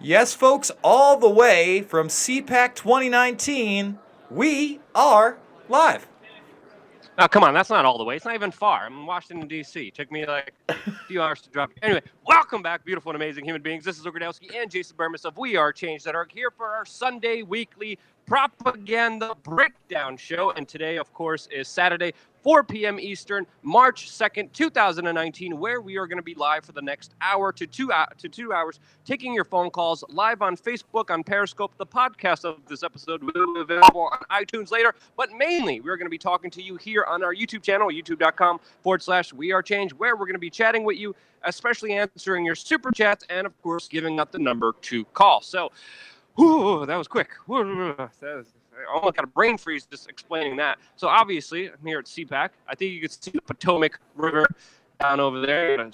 Yes, folks, all the way from CPAC 2019, we are live. Oh, come on, that's not all the way. It's not even far. I'm in Washington, D.C. It took me like a few hours to drive. Anyway, welcome back, beautiful and amazing human beings. This is Ogrodowski and Jason Burmis of We Are Change that are here for our Sunday weekly propaganda breakdown show. And today, of course, is Saturday, 4 p.m. Eastern, March 2nd, 2019, where we are going to be live for the next hour to 2 hours, taking your phone calls live on Facebook, on Periscope. The podcast of this episode will be available on iTunes later, but mainly we're going to be talking to you here on our YouTube channel, youtube.com/We Are Change, where we're going to be chatting with you, especially answering your super chats, and of course, giving out the number to call. So, that was quick. I almost got a brain freeze just explaining that. So obviously, I'm here at CPAC. I think you can see the Potomac River down over there. A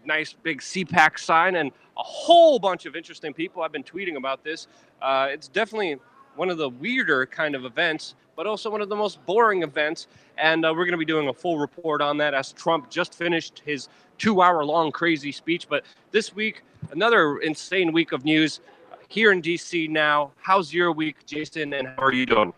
nice big CPAC sign and a whole bunch of interesting people. I've been tweeting about this. It's definitely one of the weirder kind of events, but also one of the most boring events. And we're going to be doing a full report on that as Trump just finished his 2-hour-long crazy speech. But this week, another insane week of news. Here in D.C. now. How's your week, Jason, and how are you doing?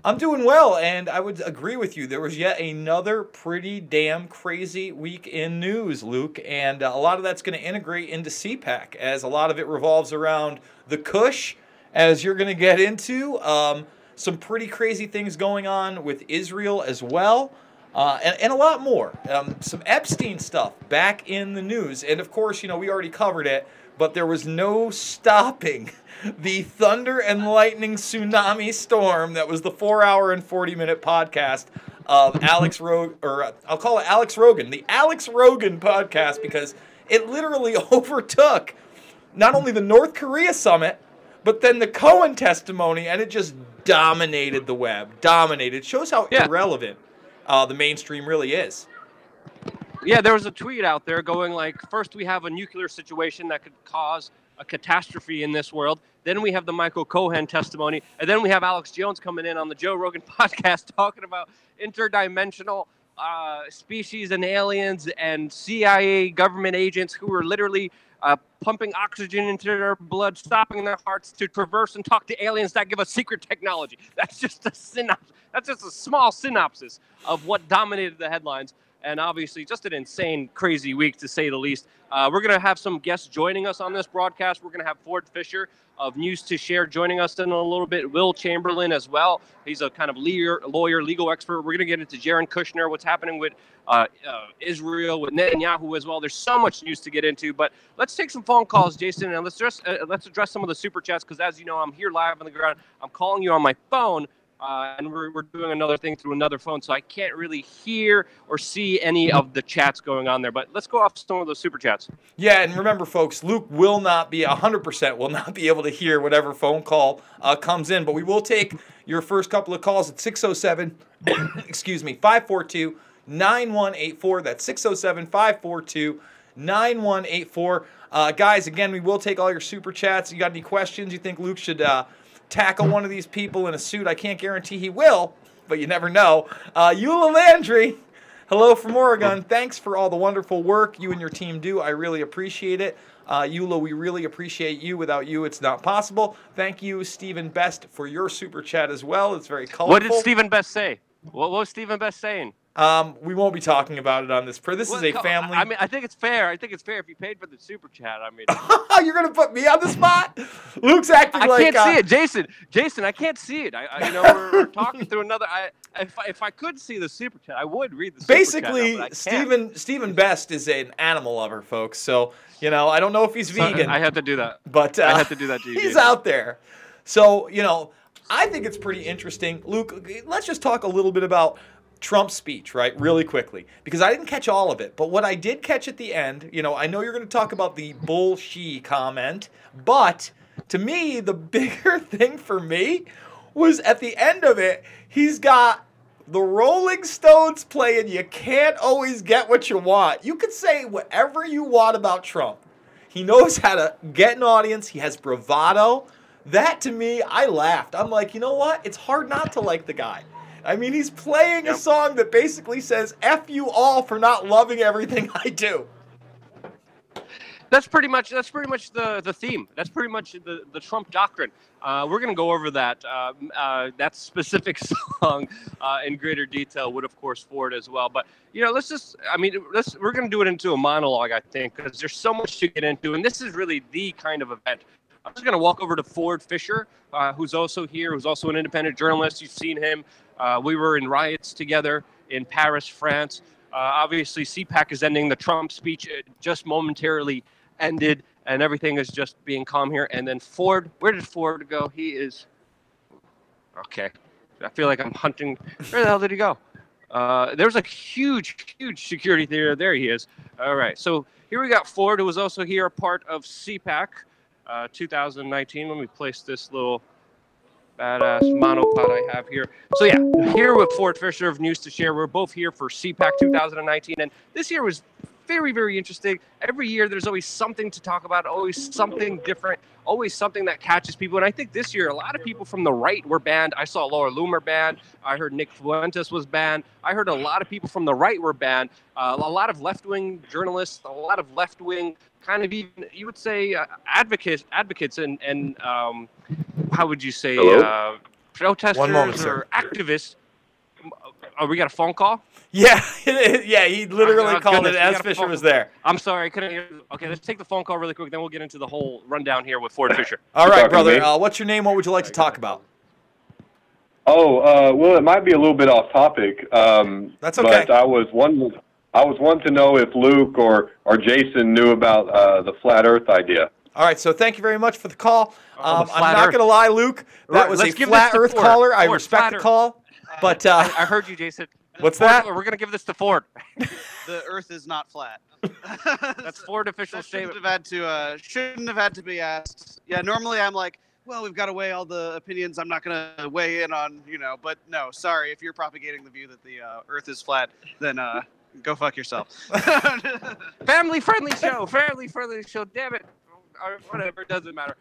I'm doing well, and I would agree with you. There was yet another pretty damn crazy week in news, Luke, and a lot of that's going to integrate into CPAC, as a lot of it revolves around the Kush, as you're going to get into. Some pretty crazy things going on with Israel as well, and a lot more. Some Epstein stuff back in the news, and of course, you know, we already covered it, but there was no stopping the thunder and lightning tsunami storm that was the 4-hour and 40-minute podcast of Alex Rogan, or I'll call it Alex Rogan, the Alex Rogan podcast, because it literally overtook not only the North Korea summit, but then the Cohen testimony, and it just dominated the web. Dominated. Shows how irrelevant the mainstream really is. Yeah, there was a tweet out there going like, first we have a nuclear situation that could cause a catastrophe in this world. Then we have the Michael Cohen testimony. And then we have Alex Jones coming in on the Joe Rogan podcast talking about interdimensional species and aliens and CIA government agents who are literally pumping oxygen into their blood, stopping their hearts to traverse and talk to aliens that give us secret technology. That's just a synopsis. That's just a small synopsis of what dominated the headlines. And obviously, just an insane, crazy week, to say the least. We're going to have some guests joining us on this broadcast. We're going to have Ford Fisher of News to Share joining us in a little bit. Will Chamberlain as well. He's a kind of lawyer, legal expert. We're going to get into Jared Kushner, what's happening with Israel, with Netanyahu as well. There's so much news to get into. But let's take some phone calls, Jason, and let's address some of the super chats, because as you know, I'm here live on the ground. I'm calling you on my phone. And we're doing another thing through another phone, so I can't really hear or see any of the chats going on there. But let's go off some of those super chats. Yeah, and remember, folks, Luke will not be 100% will not be able to hear whatever phone call comes in, but we will take your first couple of calls at 607, excuse me, 542-9184. That's 607-542-9184. Guys, again, we will take all your super chats. You got any questions you think Luke should tackle one of these people in a suit? I can't guarantee he will, but you never know. Eula Landry, hello from Oregon. Thanks for all the wonderful work you and your team do. I really appreciate it. Eula, we really appreciate you. Without you, it's not possible. Thank you, Stephen Best, for your super chat as well. It's very colorful. What did Stephen Best say? What was Stephen Best saying? We won't be talking about it on this. This is a family. I mean, I think it's fair. I think it's fair if you paid for the super chat. I mean, you're gonna put me on the spot. Luke's acting like I can't see it, Jason, I can't see it. You know, we're talking through another. If I could see the super chat, I would read the super Basically, chat. Stephen Best is an animal lover, folks. So you know, I don't know if he's vegan. I have to do that. But I have to do that to you. He's out there. So you know, I think it's pretty interesting. Luke, let's just talk a little bit about Trump's speech, right, really quickly, because I didn't catch all of it, but what I did catch at the end, you know, I know you're going to talk about the bullshit comment, but to me, the bigger thing for me was at the end of it, he's got the Rolling Stones playing You Can't Always Get What You Want. You could say whatever you want about Trump. He knows how to get an audience. He has bravado. That, to me, I laughed. I'm like, you know what? It's hard not to like the guy. I mean, he's playing a song that basically says, F you all for not loving everything I do. That's pretty much the theme. That's pretty much the Trump doctrine. We're going to go over that specific song in greater detail with, of course, Ford as well. But we're going to do it into a monologue, I think, because there's so much to get into, and this is really the kind of event. I'm just going to walk over to Ford Fischer, who's also here, who's also an independent journalist. You've seen him. We were in riots together in Paris, France. Obviously, CPAC is ending. The Trump speech just momentarily ended, and everything is just being calm here. And then Ford, where did Ford go? He is okay. I feel like I'm hunting. Where the hell did he go? There's a huge security theater. There he is. All right. So here we got Ford, who was also here, a part of CPAC 2019. Let me place this little badass monopod I have here. So yeah, here with Ford Fischer of News to Share. We're both here for CPAC 2019, and this year was very, very interesting. Every year there's always something to talk about, always something different, always something that catches people. And I think this year a lot of people from the right were banned. I saw Laura Loomer banned. I heard Nick Fuentes was banned. I heard a lot of people from the right were banned. A lot of left-wing journalists, a lot of left-wing kind of even, you would say, advocates and how would you say, protesters or activists. Oh, we got a phone call? Yeah, yeah, he literally called it as Fischer was there. I'm sorry, I couldn't hear. Okay, let's take the phone call really quick, then we'll get into the whole rundown here with Ford Fischer. All right, brother. What's your name? What would you like to talk about? Oh, well, it might be a little bit off topic. That's okay. But I was one to know if Luke or Jason knew about the flat Earth idea. All right, so thank you very much for the call. I'm not going to lie, Luke. That was a flat Earth caller. I respect the call. But I heard you, Jason. What's that? We're going to give this to Ford. The Earth is not flat. That's Ford official statement. Shouldn't have had to be asked. Yeah, normally I'm like, well, we've got to weigh all the opinions. I'm not going to weigh in on, but no, sorry. If you're propagating the view that the Earth is flat, then go fuck yourself. Family-friendly show, damn it. Or whatever, it doesn't matter.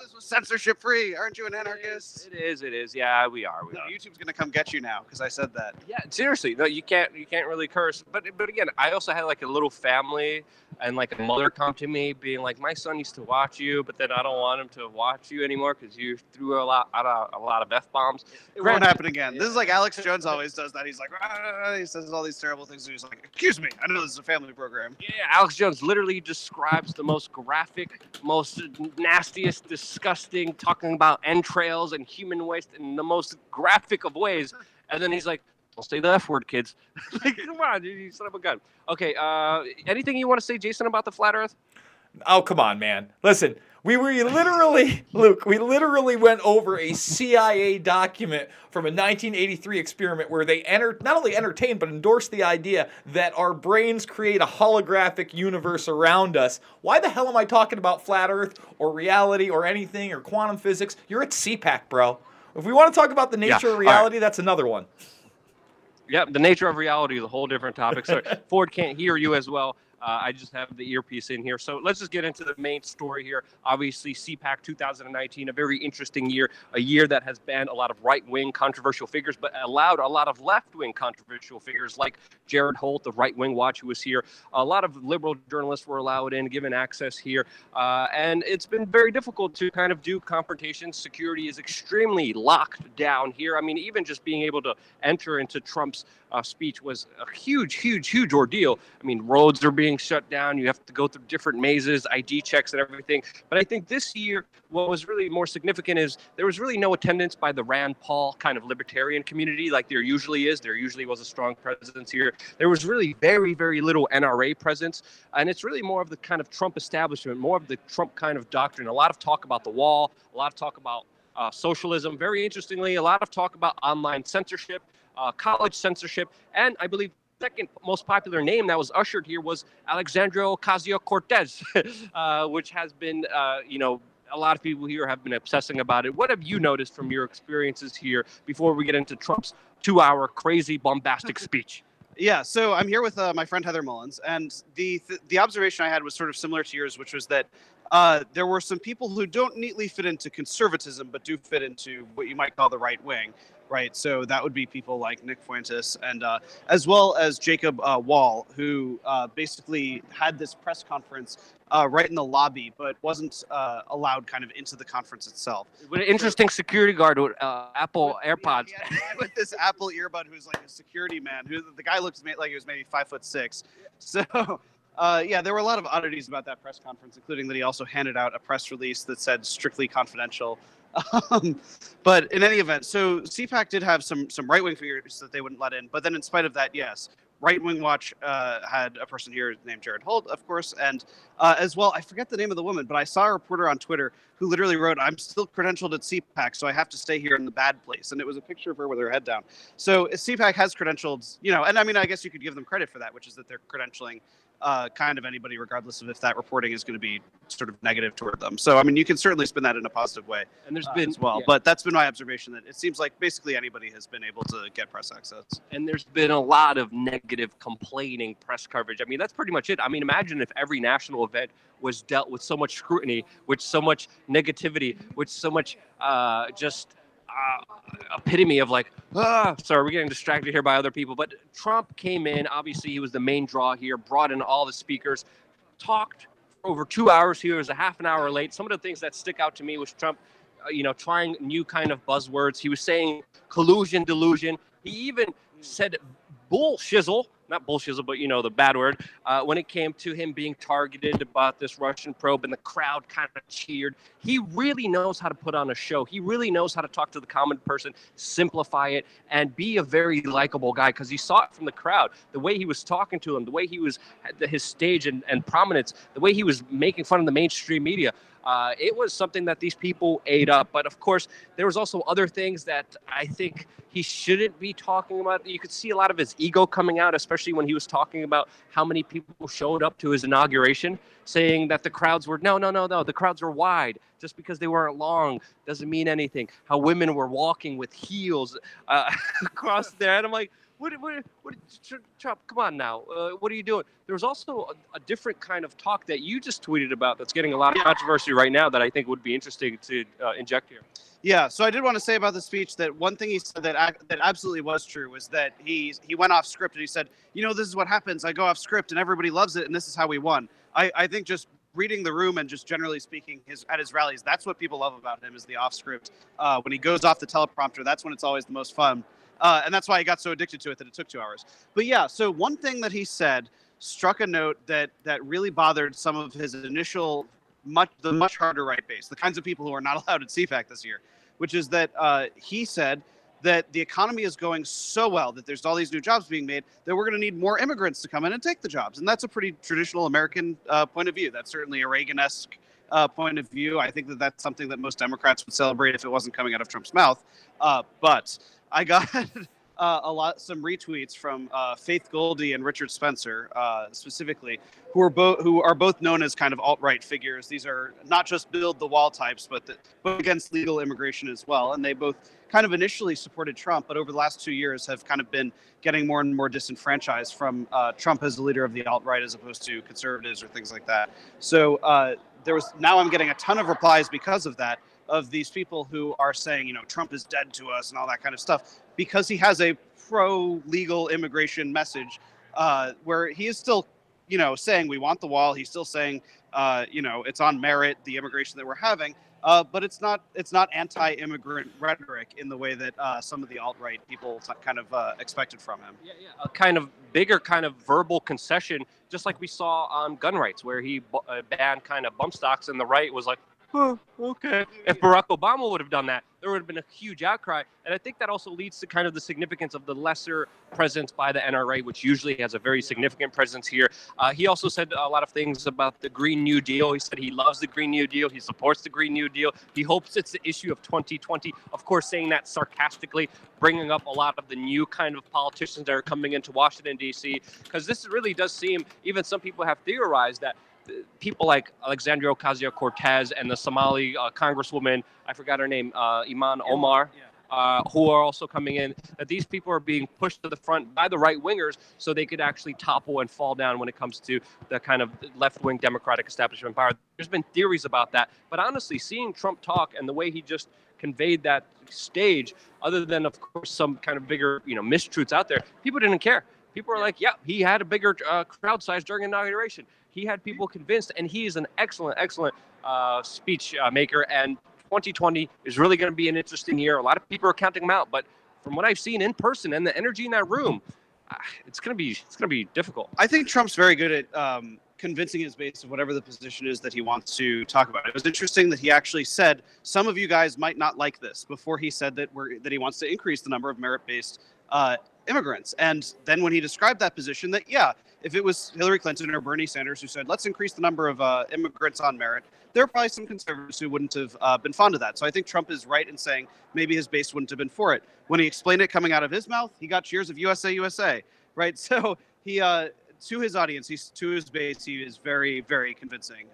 This was censorship-free. Aren't you an anarchist? It is. Yeah, we are. YouTube's gonna come get you now because I said that. Yeah, seriously. No, you can't really curse. But again, I also had like a little family and like a mother come to me being like, my son used to watch you, but then I don't want him to watch you anymore because you threw a lot of F-bombs. It won't happen again. This is like Alex Jones always does that. He's like, he says all these terrible things. And he's like, excuse me, I know this is a family program. Yeah, Alex Jones literally describes the most graphic, most nastiest, disgusting, talking about entrails and human waste in the most graphic of ways. And then he's like, don't say the F word, kids. Like, come on, dude, you son of a gun. Okay, anything you want to say, Jason, about the flat Earth? Oh, come on, man. Listen, we literally went over a CIA document from a 1983 experiment where they not only entertained but endorsed the idea that our brains create a holographic universe around us. Why the hell am I talking about flat Earth or reality or anything or quantum physics? You're at CPAC, bro. If we want to talk about the nature of reality, that's another one. Yeah, the nature of reality is a whole different topic. So Ford can't hear you as well. I just have the earpiece in here. So let's just get into the main story here. Obviously, CPAC 2019, a very interesting year, a year that has banned a lot of right-wing controversial figures, but allowed a lot of left-wing controversial figures like Jared Holt, the right-wing watch, who was here. A lot of liberal journalists were allowed in, given access here. And it's been very difficult to kind of do confrontations. Security is extremely locked down here. I mean, even just being able to enter into Trump's speech was a huge ordeal. I mean, roads are being shut down. You have to go through different mazes, ID checks and everything. But I think this year, what was really more significant is there was really no attendance by the Rand Paul kind of libertarian community like there usually is. There usually was a strong presence here. There was really very little NRA presence. And it's really more of the kind of Trump establishment, more of the Trump kind of doctrine. A lot of talk about the wall, a lot of talk about socialism. Very interestingly, a lot of talk about online censorship, college censorship, and I believe the second most popular name that was ushered here was Alexandria Ocasio-Cortez, which has been, a lot of people here have been obsessing about it. What have you noticed from your experiences here before we get into Trump's 2-hour crazy bombastic speech? Yeah, so I'm here with my friend Heather Mullins, and the observation I had was sort of similar to yours, which was that there were some people who don't neatly fit into conservatism, but do fit into what you might call the right wing, right? So that would be people like Nick Fuentes and as well as Jacob Wall, who basically had this press conference right in the lobby, but wasn't allowed kind of into the conference itself. With an interesting security guard with Apple AirPods. Yeah, with this Apple earbud who's like a security man. Who the guy looks like he was maybe 5'6". So. Yeah, there were a lot of oddities about that press conference, including that he also handed out a press release that said strictly confidential. But in any event, so CPAC did have some right-wing figures that they wouldn't let in. But then in spite of that, yes, Right Wing Watch had a person here named Jared Holt, of course. And as well, I forget the name of the woman, but I saw a reporter on Twitter who literally wrote, "I'm still credentialed at CPAC, so I have to stay here in the bad place." And it was a picture of her with her head down. So CPAC has credentialed, and I mean, I guess you could give them credit for that, which is that they're credentialing kind of anybody, regardless of if that reporting is going to be sort of negative toward them. So, I mean, you can certainly spin that in a positive way. And there's been as well, yeah. But that's been my observation, that it seems like basically anybody has been able to get press access. And there's been a lot of negative complaining press coverage. I mean, that's pretty much it. I mean, imagine if every national event was dealt with so much scrutiny, with so much negativity, with so much epitome of like, sorry, we're getting distracted here by other people. But Trump came in, obviously he was the main draw here, brought in all the speakers, talked for over 2 hours. He was a half an hour late. Some of the things that stick out to me was Trump, trying new kind of buzzwords. He was saying collusion, delusion. He even said bullshizzle, not bullshizzle, but the bad word, when it came to him being targeted about this Russian probe, and the crowd kind of cheered. He really knows how to put on a show. He really knows how to talk to the common person, simplify it, and be a very likable guy, because he saw it from the crowd. The way he was talking to them, the way he was, his stage and prominence, the way he was making fun of the mainstream media. It was something that these people ate up. But of course, there was also other things that I think he shouldn't be talking about. You could see a lot of his ego coming out, especially when he was talking about how many people showed up to his inauguration, saying that the crowds were, no, the crowds were wide. Just because they weren't long doesn't mean anything. How women were walking with heels across there. And I'm like, what, Trump, come on now. What are you doing? There was also a different kind of talk that you just tweeted about that's getting a lot of controversy right now that I think would be interesting to inject here. Yeah, so I did want to say about the speech that one thing he said that absolutely was true was that he went off script, and he said, this is what happens. I go off script and everybody loves it, and this is how we won. I think just reading the room and just generally speaking at his rallies, that's what people love about him, is the off script. When he goes off the teleprompter, that's when it's always the most fun. And that's why he got so addicted to it that it took 2 hours. But yeah, so one thing that he said struck a note that really bothered some of his initial, the much harder right base, the kinds of people who are not allowed at CPAC this year, which is that he said that the economy is going so well, that there's all these new jobs being made, that we're going to need more immigrants to come in and take the jobs. And that's a pretty traditional American point of view. That's certainly a Reagan-esque point of view. I think that that's something that most Democrats would celebrate if it wasn't coming out of Trump's mouth. But I got some retweets from Faith Goldie and Richard Spencer, specifically, who are both known as kind of alt-right figures. These are not just build the wall types, but against legal immigration as well. And they both kind of initially supported Trump, but over the last 2 years have kind of been getting more and more disenfranchised from Trump as the leader of the alt-right, as opposed to conservatives or things like that. So now I'm getting a ton of replies because of that, of these people who are saying, Trump is dead to us and all that kind of stuff, because he has a pro-legal immigration message where he is still, saying we want the wall. He's still saying, it's on merit, the immigration that we're having, but it's not anti-immigrant rhetoric in the way that some of the alt-right people kind of expected from him. Yeah. A kind of bigger kind of verbal concession, just like we saw on gun rights, where he banned kind of bump stocks, and the right was like, oh, okay. If Barack Obama would have done that, there would have been a huge outcry. And I think that also leads to kind of the significance of the lesser presence by the NRA, which usually has a very significant presence here. He also said a lot of things about the Green New Deal. He said he loves the Green New Deal. He supports the Green New Deal. He hopes it's the issue of 2020. Of course, saying that sarcastically, bringing up a lot of the new kind of politicians that are coming into Washington, D.C., because this really does seem, even some people have theorized that people like Alexandria Ocasio-Cortez and the Somali congresswoman, I forgot her name, Iman Omar, who are also coming in, that these people are being pushed to the front by the right-wingers so they could actually topple and fall down when it comes to the kind of left-wing Democratic establishment power. There's been theories about that. But honestly, seeing Trump talk and the way he just conveyed that stage, other than, of course, some kind of bigger, mistruths out there, people didn't care. People are like, yeah, he had a bigger crowd size during inauguration. He had people convinced, and he is an excellent speech maker. And 2020 is really going to be an interesting year. A lot of people are counting him out, but from what I've seen in person and the energy in that room, it's going to be difficult. I think Trump's very good at convincing his base of whatever the position is that he wants to talk about. It was interesting that he actually said some of you guys might not like this before he said that he wants to increase the number of merit-based immigrants. And then when he described that position, that if it was Hillary Clinton or Bernie Sanders who said, let's increase the number of immigrants on merit, there are probably some conservatives who wouldn't have been fond of that. So I think Trump is right in saying maybe his base wouldn't have been for it. When he explained it coming out of his mouth, he got cheers of USA, USA, right? So he, to his audience, to his base, he is very, very convincing.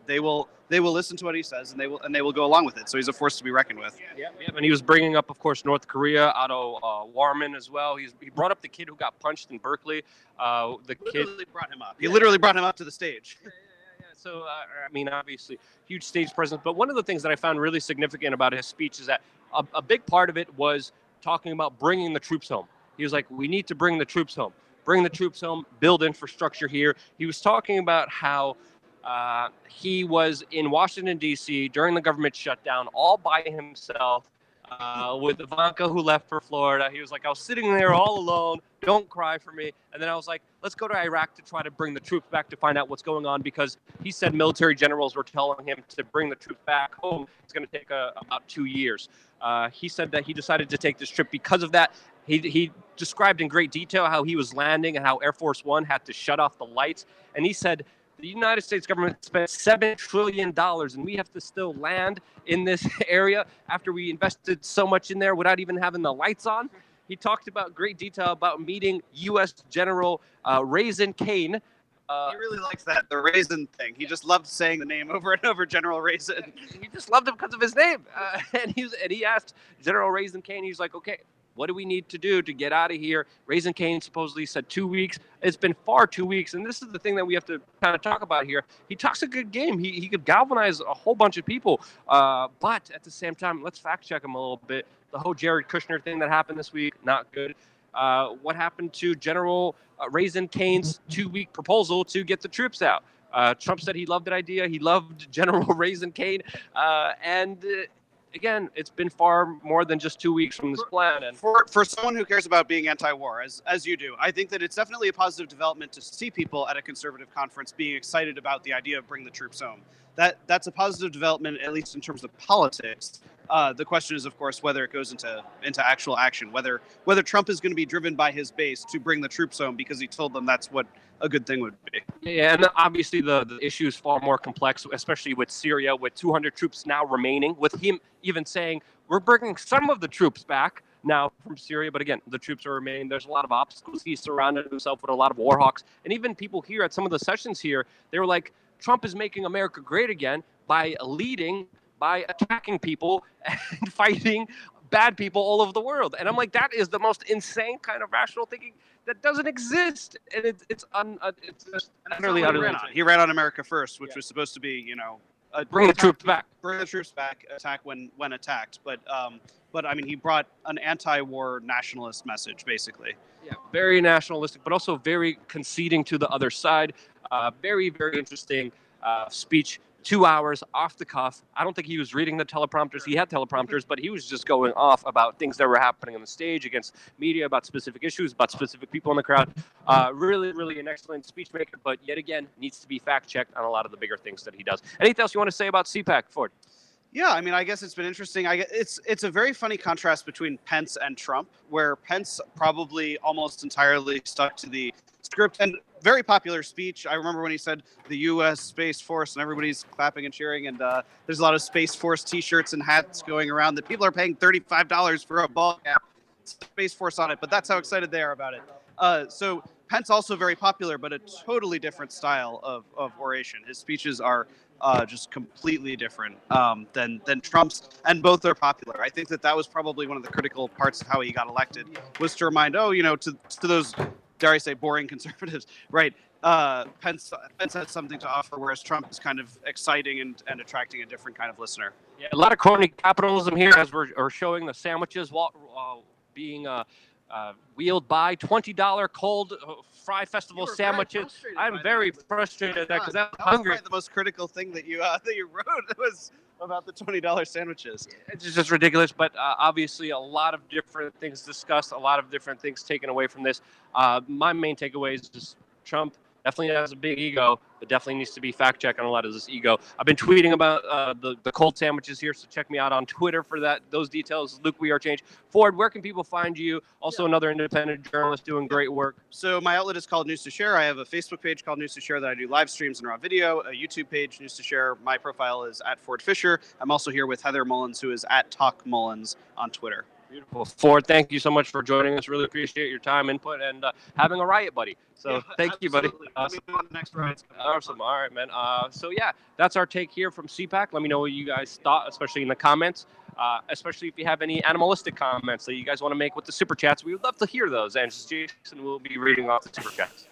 They will listen to what he says, and they will go along with it. So he's a force to be reckoned with. Yeah. And he was bringing up, of course, North Korea, Otto Warman as well. He brought up the kid who got punched in Berkeley. Literally brought him up. He literally brought him up to the stage. Yeah. So, obviously, huge stage presence. But one of the things that I found really significant about his speech is that a big part of it was talking about bringing the troops home. He was like, we need to bring the troops home. Bring the troops home, build infrastructure here. He was talking about how he was in Washington, D.C. during the government shutdown all by himself with Ivanka, who left for Florida. He was like, I was sitting there all alone. Don't cry for me. And then I was like, let's go to Iraq to try to bring the troops back to find out what's going on, because he said military generals were telling him to bring the troops back home. It's going to take about 2 years. He said that he decided to take this trip because of that. He described in great detail how he was landing and how Air Force One had to shut off the lights. And he said the United States government spent $7 trillion, and we have to still land in this area after we invested so much in there without even having the lights on. He talked about great detail about meeting U.S. General Raisin Kane. He really likes that, the Raisin thing. He just loved saying the name over and over, General Raisin. He just loved him because of his name. And he asked General Raisin Kane, he's like, okay, what do we need to do to get out of here? Raisin Kane supposedly said 2 weeks. It's been far 2 weeks. And this is the thing that we have to kind of talk about here. He talks a good game. He could galvanize a whole bunch of people. But at the same time, let's fact check him a little bit. The whole Jared Kushner thing that happened this week, not good. What happened to General Raisin Kane's 2-week proposal to get the troops out? Trump said he loved that idea. He loved General Raisin Kane. Again, it's been far more than just 2 weeks from this plan. And for someone who cares about being anti-war, as you do, I think that it's definitely a positive development to see people at a conservative conference being excited about the idea of bring the troops home. That's a positive development, at least in terms of politics. The question is, of course, whether it goes into actual action, whether Trump is going to be driven by his base to bring the troops home because he told them that's what a good thing would be. Yeah, and obviously the issue is far more complex, especially with Syria, with 200 troops now remaining, with him even saying, we're bringing some of the troops back now from Syria, but again, the troops are remaining. There's a lot of obstacles. He surrounded himself with a lot of war hawks. And even people here at some of the sessions here, they were like, Trump is making America great again by leading, by attacking people and fighting bad people all over the world. And I'm like, that is the most insane kind of rational thinking that doesn't exist. And it's just utterly unrealistic. He ran on America First, which was supposed to be, bring the troops back. Bring the troops back, attack when attacked. But I mean, he brought an anti-war nationalist message, basically. Yeah, very nationalistic, but also very conceding to the other side. Very, very interesting speech. 2 hours off the cuff. I don't think he was reading the teleprompters. He had teleprompters, but he was just going off about things that were happening on the stage, against media, about specific issues, about specific people in the crowd. Really, really an excellent speech maker, but yet again, needs to be fact-checked on a lot of the bigger things that he does. Anything else you want to say about CPAC, Ford? Yeah, I mean, I guess it's been interesting. It's a very funny contrast between Pence and Trump, where Pence probably almost entirely stuck to the script and very popular speech. I remember when he said the U.S. Space Force, and everybody's clapping and cheering, and there's a lot of Space Force T-shirts and hats going around that people are paying $35 for a ball cap. Space Force on it, but that's how excited they are about it. So Pence also very popular, but a totally different style of oration. His speeches are just completely different than Trump's, and both are popular. I think that was probably one of the critical parts of how he got elected, was to remind, to those, dare I say, boring conservatives, right? Pence has something to offer, whereas Trump is kind of exciting and attracting a different kind of listener. Yeah, a lot of crony capitalism here, as we're showing the sandwiches being wheeled by $20 cold fry festival sandwiches. I'm very frustrated at that because I'm hungry. The most critical thing that you wrote was about the $20 sandwiches. It's just ridiculous, but obviously a lot of different things discussed, a lot of different things taken away from this. My main takeaway is just Trump definitely has a big ego, but definitely needs to be fact-checked on a lot of this ego. I've been tweeting about the cold sandwiches here, so check me out on Twitter for those details. Luke, We Are Change. Ford, where can people find you? Also another independent journalist doing great work. So my outlet is called News to Share. I have a Facebook page called News to Share that I do live streams and raw video, a YouTube page, News to Share. My profile is at Ford Fisher. I'm also here with Heather Mullins, who is at Talk Mullins on Twitter. Beautiful. Ford, thank you so much for joining us. Really appreciate your time, input, and having a riot, buddy. So thank you, buddy. Let me know when the next riot's coming. Awesome. All right, man. So yeah, that's our take here from CPAC. Let me know what you guys thought, especially in the comments, especially if you have any animalistic comments that you guys want to make with the super chats. We would love to hear those, and Jason will be reading off the super chats.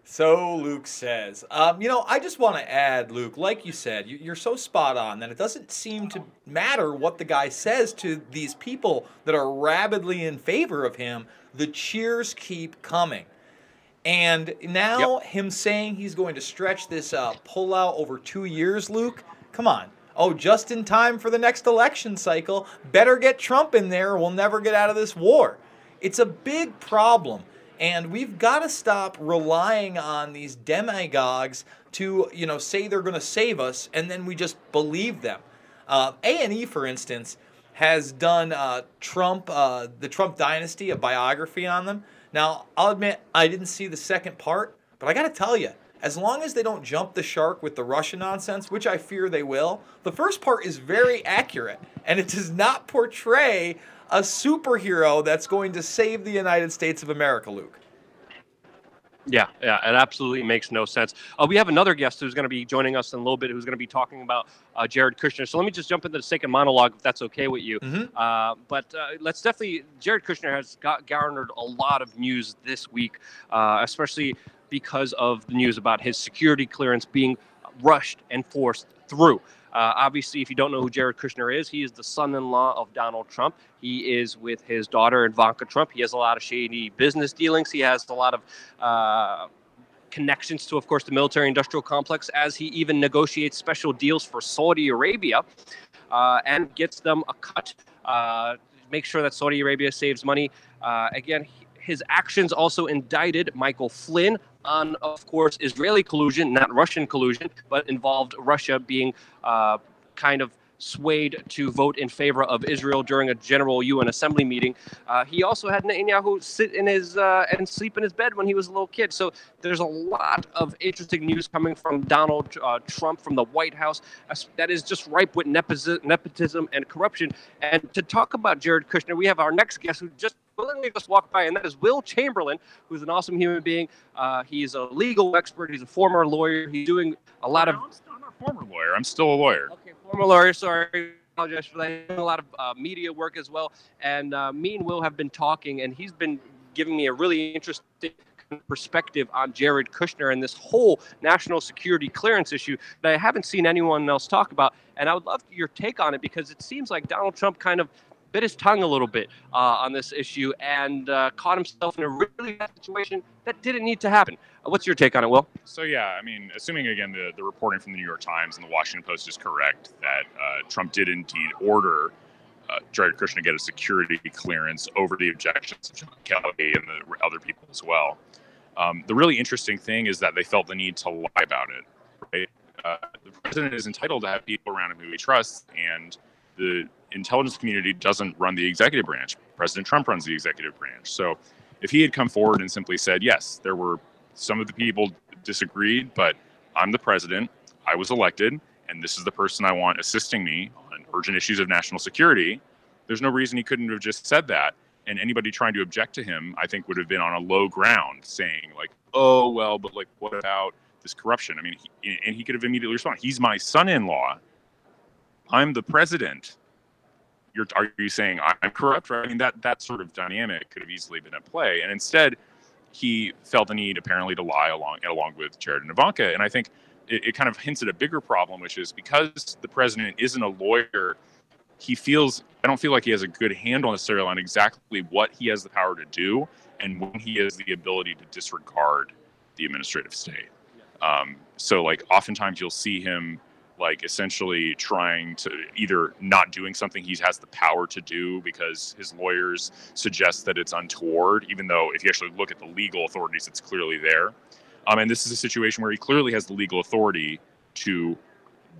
So Luke says, I just want to add, Luke, like you said, you're so spot on that it doesn't seem to matter what the guy says to these people that are rabidly in favor of him. The cheers keep coming. And now him saying he's going to stretch this pullout over 2 years, Luke, come on. Oh, just in time for the next election cycle. Better get Trump in there or we'll never get out of this war. It's a big problem. And we've got to stop relying on these demagogues to, say they're going to save us, and then we just believe them. A&E, for instance, has done the Trump Dynasty, a biography on them. Now, I'll admit I didn't see the second part, but I got to tell you, as long as they don't jump the shark with the Russia nonsense, which I fear they will, the first part is very accurate, and it does not portray a superhero that's going to save the United States of America, Luke. Yeah, it absolutely makes no sense. We have another guest who's going to be joining us in a little bit, who's going to be talking about Jared Kushner. So let me just jump into the second monologue, if that's okay with you. Mm-hmm. But let's definitely, Jared Kushner has garnered a lot of news this week, especially because of the news about his security clearance being rushed and forced through. Obviously, if you don't know who Jared Kushner is, he is the son-in-law of Donald Trump. He is with his daughter, Ivanka Trump. He has a lot of shady business dealings. He has a lot of connections to, of course, the military-industrial complex, as he even negotiates special deals for Saudi Arabia and gets them a cut, make sure that Saudi Arabia saves money. Again, his actions also indicted Michael Flynn on, of course, Israeli collusion, not Russian collusion, but involved Russia being kind of swayed to vote in favor of Israel during a general UN Assembly meeting. He also had Netanyahu sit in his and sleep in his bed when he was a little kid. So there's a lot of interesting news coming from Donald Trump, from the White House, that is just ripe with nepotism and corruption. And to talk about Jared Kushner, we have our next guest who just walked by, and that is Will Chamberlain, who's an awesome human being. He's a legal expert. He's a former lawyer. He's doing a lot of... I'm not a former lawyer. I'm still a lawyer. Okay, former lawyer. Sorry. I apologize for that. He's doing a lot of media work as well. And me and Will have been talking, and he's been giving me a really interesting perspective on Jared Kushner and this whole national security clearance issue that I haven't seen anyone else talk about. And I would love your take on it, because it seems like Donald Trump kind of bit his tongue a little bit on this issue and caught himself in a really bad situation that didn't need to happen. What's your take on it, Will? So, yeah, I mean, assuming, again, the reporting from the New York Times and the Washington Post is correct, that Trump did indeed order Jared Kushner to get a security clearance over the objections of John Kelly and the other people as well. The really interesting thing is that they felt the need to lie about it, right? The president is entitled to have people around him who he trusts, and the intelligence community doesn't run the executive branch. President Trump runs the executive branch. So if he had come forward and simply said, yes, there were some of the people disagreed, but I'm the president, I was elected, and this is the person I want assisting me on urgent issues of national security, there's no reason he couldn't have just said that And anybody trying to object to him, I think, would have been on a low ground, saying like, "Oh well, but like, what about this corruption?" I mean, he could have immediately responded. He's my son-in-law. I'm the president. Are you saying I'm corrupt? Right? I mean, that sort of dynamic could have easily been at play, and instead, he felt the need apparently to lie along with Jared and Ivanka. And I think it kind of hints at a bigger problem, which is because the president isn't a lawyer, I don't feel like he has a good handle necessarily on exactly what he has the power to do and when he has the ability to disregard the administrative state. So like oftentimes you'll see him like essentially trying to either not doing something he has the power to do because his lawyers suggest that it's untoward, even though if you actually look at the legal authorities, it's clearly there. And this is a situation where he clearly has the legal authority to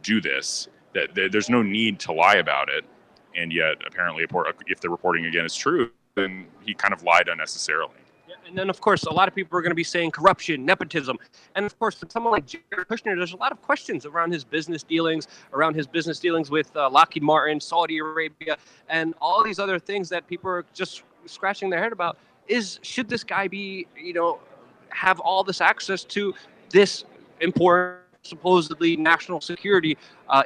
do this, that there's no need to lie about it. And yet apparently if the reporting again is true, then he kind of lied unnecessarily. And then, of course, a lot of people are going to be saying corruption, nepotism. And, of course, with someone like Jared Kushner, there's a lot of questions around his business dealings with Lockheed Martin, Saudi Arabia, and all these other things that people are just scratching their head about. Should this guy be, have all this access to this important, supposedly national security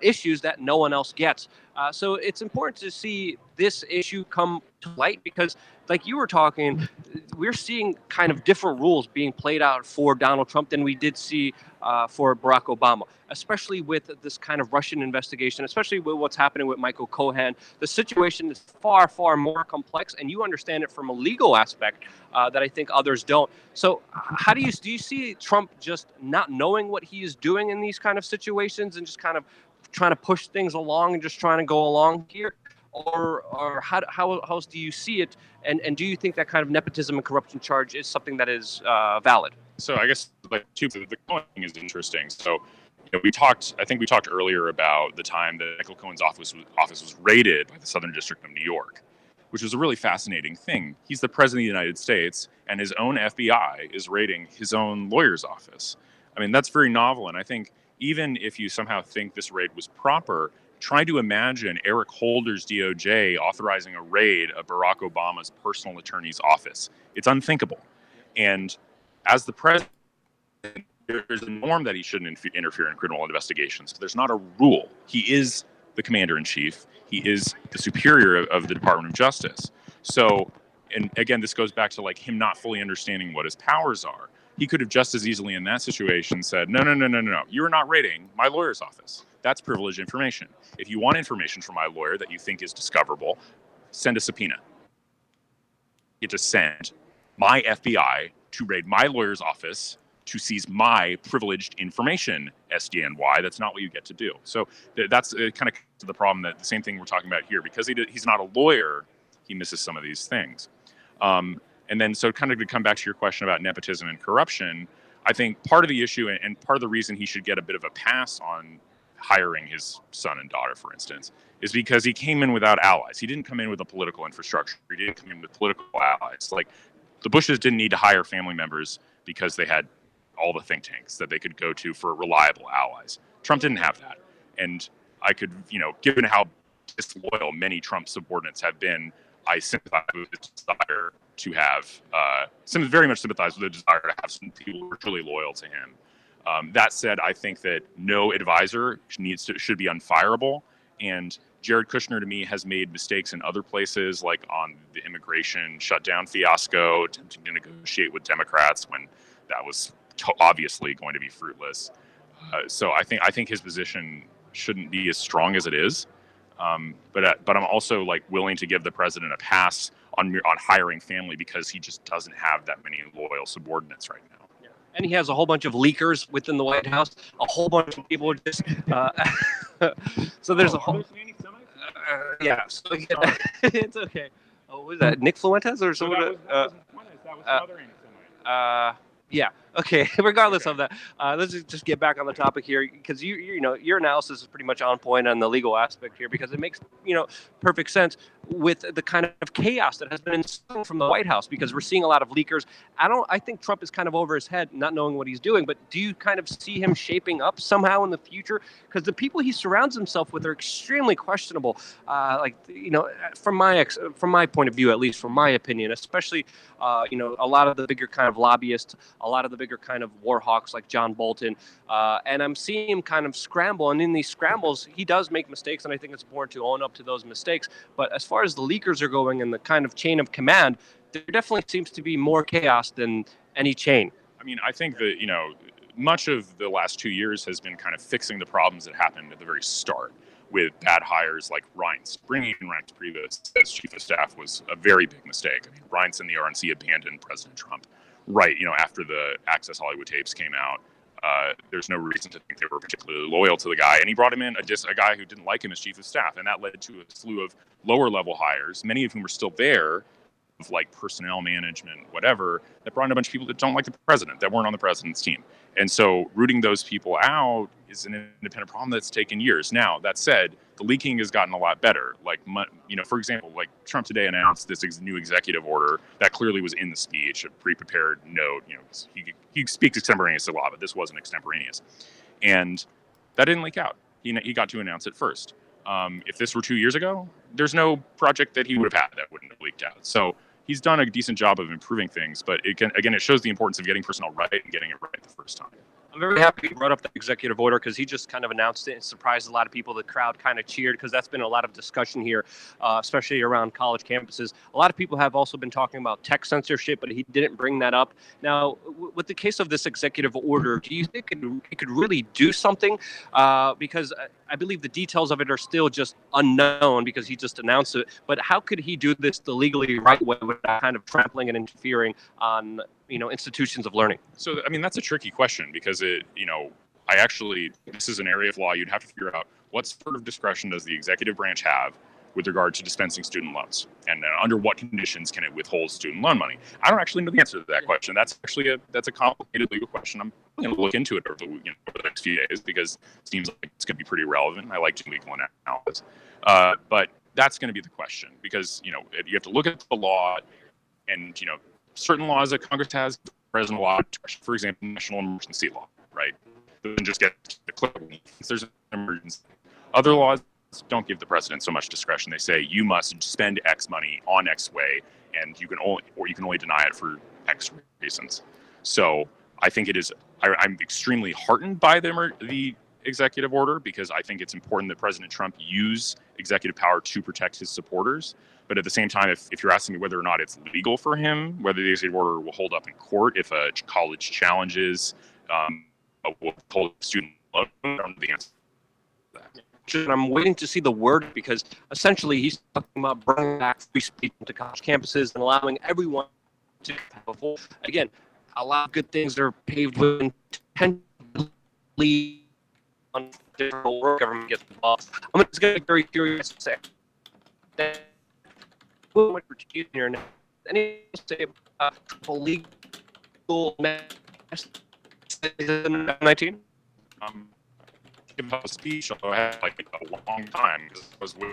issues that no one else gets? So it's important to see this issue come to light because, like you were talking, we're seeing kind of different rules being played out for Donald Trump than we did see for Barack Obama, especially with this kind of Russian investigation, especially with what's happening with Michael Cohen. The situation is far, far more complex, and you understand it from a legal aspect that I think others don't. So how do you see Trump just not knowing what he is doing in these kind of situations and just kind of trying to push things along and just trying to go along here? Or how else do you see it? And do you think that kind of nepotism and corruption charge is something that is valid? So I guess like the Cohen thing is interesting. So I think we talked earlier about the time that Michael Cohen's office was raided by the Southern District of New York, which was a really fascinating thing. He's the president of the United States, and his own FBI is raiding his own lawyer's office. I mean, that's very novel, and I think even if you somehow think this raid was proper, try to imagine Eric Holder's DOJ authorizing a raid of Barack Obama's personal attorney's office. It's unthinkable. And as the president, there's a norm that he shouldn't interfere in criminal investigations. There's not a rule. He is the commander-in-chief. He is the superior of the Department of Justice. So, and again, this goes back to like him not fully understanding what his powers are. He could have just as easily in that situation said, no, you're not raiding my lawyer's office. That's privileged information. If you want information from my lawyer that you think is discoverable, send a subpoena. You just send my FBI to raid my lawyer's office to seize my privileged information, SDNY. That's not what you get to do. So that's kind of to the problem that the same thing we're talking about here. Because he's not a lawyer, he misses some of these things. And then so kind of to come back to your question about nepotism and corruption, I think part of the issue and part of the reason he should get a bit of a pass on hiring his son and daughter, for instance, is because he came in without allies. He didn't come in with a political infrastructure. He didn't come in with political allies. Like the Bushes didn't need to hire family members because they had all the think tanks that they could go to for reliable allies. Trump didn't have that. And I could, given how disloyal many Trump subordinates have been, I sympathize with the desire to have, very much sympathize with the desire to have some people who are truly loyal to him. That said, I think that no advisor should be unfireable. And Jared Kushner, to me, has made mistakes in other places, like on the immigration shutdown fiasco, attempting to negotiate with Democrats when that was obviously going to be fruitless. So I think his position shouldn't be as strong as it is. But I'm also like willing to give the president a pass on hiring family because he just doesn't have that many loyal subordinates right now. Yeah. And he has a whole bunch of leakers within the White House. A whole bunch of people just. So there's a whole. Yeah. So, it's okay. Oh, what was that? Nick Fuentes or someone? That was another anti-Semite. Yeah. Okay, regardless of that, let's just get back on the topic here, because you know your analysis is pretty much on point on the legal aspect here, because it makes perfect sense with the kind of chaos that has been ensuing from the White House, because we're seeing a lot of leakers. I think Trump is kind of over his head, not knowing what he's doing. But do you kind of see him shaping up somehow in the future? Because the people he surrounds himself with are extremely questionable. From my point of view, at least from my opinion, especially a lot of the bigger kind of lobbyists, a lot of the bigger kind of war hawks like John Bolton, and I'm seeing him kind of scramble. And in these scrambles, he does make mistakes, and I think it's important to own up to those mistakes. But as far as the leakers are going and the kind of chain of command, there definitely seems to be more chaos than any chain. I mean, I think that, much of the last 2 years has been kind of fixing the problems that happened at the very start with bad hires like Reince. Bringing in Reince Priebus as chief of staff was a very big mistake. I mean, Reince and the RNC abandoned President Trump right, after the Access Hollywood tapes came out. There's no reason to think they were particularly loyal to the guy. And he brought him in a guy who didn't like him as chief of staff. And that led to a slew of lower level hires, many of whom are still there, of like personnel management, whatever, that brought in a bunch of people that don't like the president, that weren't on the president's team. And so rooting those people out is an independent problem that's taken years. Now, that said, the leaking has gotten a lot better. Like, for example, like Trump today announced this new executive order that clearly was in the speech, a pre-prepared note. He speaks extemporaneous to law, but this wasn't extemporaneous. And that didn't leak out. He got to announce it first. If this were 2 years ago, there's no project that he would have had that wouldn't have leaked out. So he's done a decent job of improving things, but it shows the importance of getting personnel right and getting it right the first time. I'm very happy you brought up the executive order, because he just kind of announced it and surprised a lot of people. The crowd kind of cheered, because that's been a lot of discussion here, especially around college campuses. A lot of people have also been talking about tech censorship, but he didn't bring that up. Now, with the case of this executive order, do you think it could really do something? Because I believe the details of it are still just unknown, because he just announced it. But how could he do this the legally right way without kind of trampling and interfering on institutions of learning? So, I mean, that's a tricky question, because this is an area of law you'd have to figure out what sort of discretion does the executive branch have with regard to dispensing student loans, and under what conditions can it withhold student loan money? I don't actually know the answer to that question. That's actually a complicated legal question. I'm going to look into it over the next few days, because it seems like it's going to be pretty relevant. I like doing legal analysis, but that's going to be the question, because you have to look at the law, and certain laws that Congress has, present law, for example, national emergency law, right? Doesn't just get declared. There's an emergency. Other laws don't give the president so much discretion. They say you must spend X money on X way, and you can only deny it for X reasons. So I think it is. I'm extremely heartened by the executive order, because I think it's important that President Trump use executive power to protect his supporters. But at the same time, if you're asking me whether or not it's legal for him, whether the executive order will hold up in court if a college challenges will hold student loan, I don't know the answer to that. I'm waiting to see the word, because essentially he's talking about bringing back free speech into college campuses and allowing everyone to have a voice. Again, a lot of good things are paved with intentionally on different work government gets involved. I'm just going to be very curious to say that what we're teaching here now. Anything to say about legal 19? Give a speech, although I had like a long time, because I was with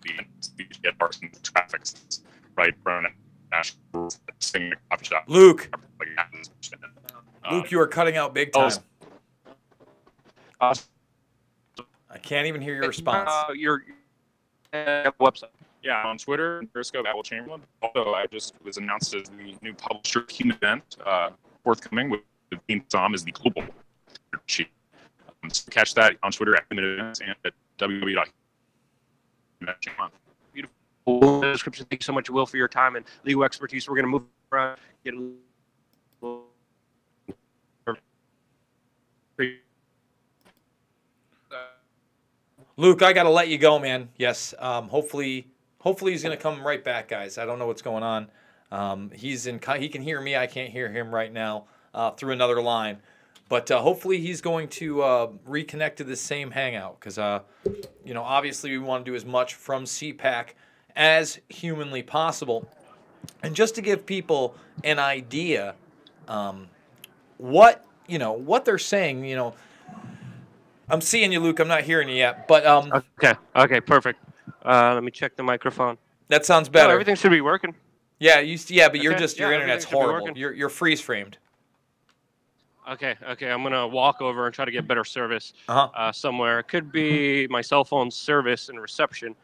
the speech at Parsons traffic, right? From national singing a coffee shop. Luke, you are cutting out big time. I can't even hear your response. Your website. Yeah, on Twitter, Periscope, Apple Chamberlain. Although I just was announced as the new publisher of Human Event, forthcoming with Team Tom as the global chief. So catch that on Twitter at Human Events and at www.humanevents.com. Beautiful description. Thank you so much, Will, for your time and legal expertise. We're going to move around. Luke, I got to let you go, man. Yes, hopefully he's going to come right back, guys. I don't know what's going on. He can hear me. I can't hear him right now through another line. But hopefully he's going to reconnect to this same hangout, because obviously we want to do as much from CPAC as humanly possible. And just to give people an idea, what they're saying. I'm seeing you, Luke. I'm not hearing you yet, but Okay, perfect. Let me check the microphone. that sounds No, better. everything should be working. Yeah, but your Okay, yeah, internet's everything should be horrible. working. You're freeze framed. Okay. I'm gonna walk over and try to get better service Uh-huh. somewhere. It could be my cell phone service and reception.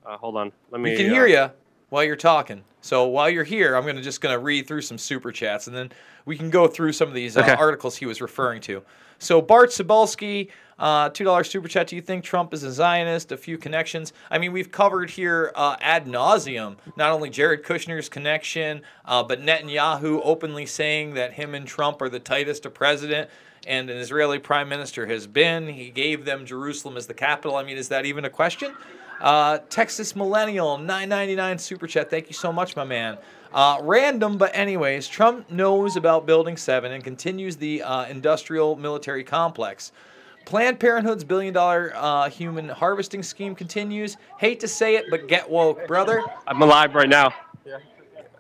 Hold on. Let me. We can hear you while you're talking. So while you're here, I'm just gonna read through some super chats, and then we can go through some of these articles he was referring to. So Bart Cebulski, $2 super chat. Do you think Trump is a Zionist? A few connections. I mean, we've covered here ad nauseum not only Jared Kushner's connection, but Netanyahu openly saying that him and Trump are the tightest a president and an Israeli prime minister has been. He gave them Jerusalem as the capital. I mean, is that even a question? Texas Millennial, $9.99 super chat. Thank you so much, my man. Random, but anyways, Trump knows about Building 7 and continues the industrial military complex. Planned Parenthood's billion-dollar human harvesting scheme continues. Hate to say it, but get woke, brother. I'm alive right now.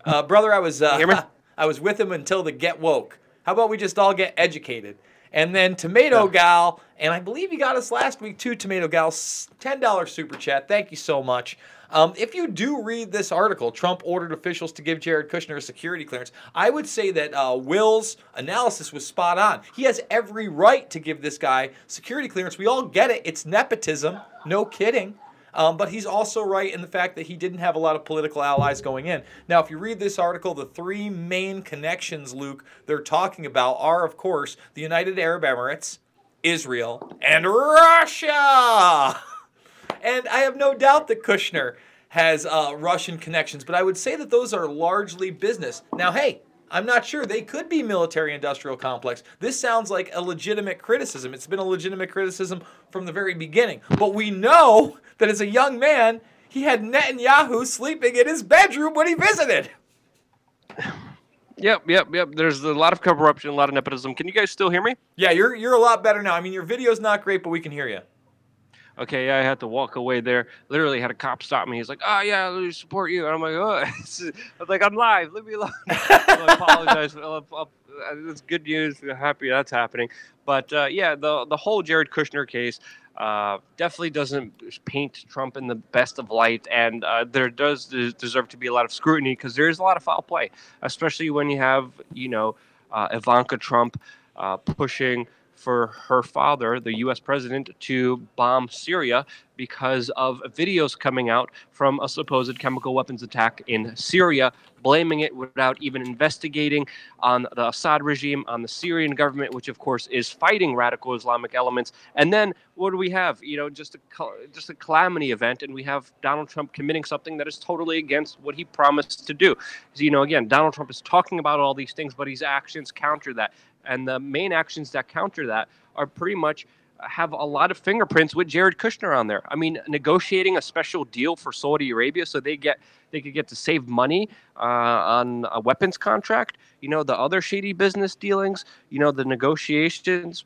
Brother, I was hear me? I was with him until the get woke. How about we just all get educated? And then Tomato Gal, and I believe you got us last week too, Tomato Gal, $10 super chat. Thank you so much. If you do read this article, Trump ordered officials to give Jared Kushner a security clearance. I would say that Will's analysis was spot on. He has every right to give this guy security clearance. We all get it. It's nepotism. No kidding. But he's also right in the fact that he didn't have a lot of political allies going in. Now, if you read this article, the three main connections, Luke, they're talking about are, of course, the United Arab Emirates, Israel, and Russia. And I have no doubt that Kushner has Russian connections, but I would say that those are largely business. Now, hey, I'm not sure. They could be military-industrial complex. This sounds like a legitimate criticism. It's been a legitimate criticism from the very beginning. But we know that as a young man, he had Netanyahu sleeping in his bedroom when he visited. Yep. There's a lot of corruption, a lot of nepotism. Can you guys still hear me? Yeah, you're a lot better now. I mean, your video's not great, but we can hear you. Okay, yeah, I had to walk away there. Literally had a cop stop me. He's like, "Oh yeah, let me support you." And I'm like, "Oh," I'm like, "I'm live. Leave me alone." So I apologize. It's good news. I'm happy that's happening. But yeah, the whole Jared Kushner case definitely doesn't paint Trump in the best of light, and there does deserve to be a lot of scrutiny because there is a lot of foul play, especially when you have Ivanka Trump pushing for her father, the U.S. president, to bomb Syria because of videos coming out from a supposed chemical weapons attack in Syria, blaming it without even investigating on the Assad regime, on the Syrian government, which of course is fighting radical Islamic elements. And then what do we have? Just a calamity event, and we have Donald Trump committing something that is totally against what he promised to do. Again, Donald Trump is talking about all these things, but his actions counter that. And the main actions that counter that are pretty much have a lot of fingerprints with Jared Kushner on there. I mean, negotiating a special deal for Saudi Arabia so they could get to save money on a weapons contract. The other shady business dealings. The negotiations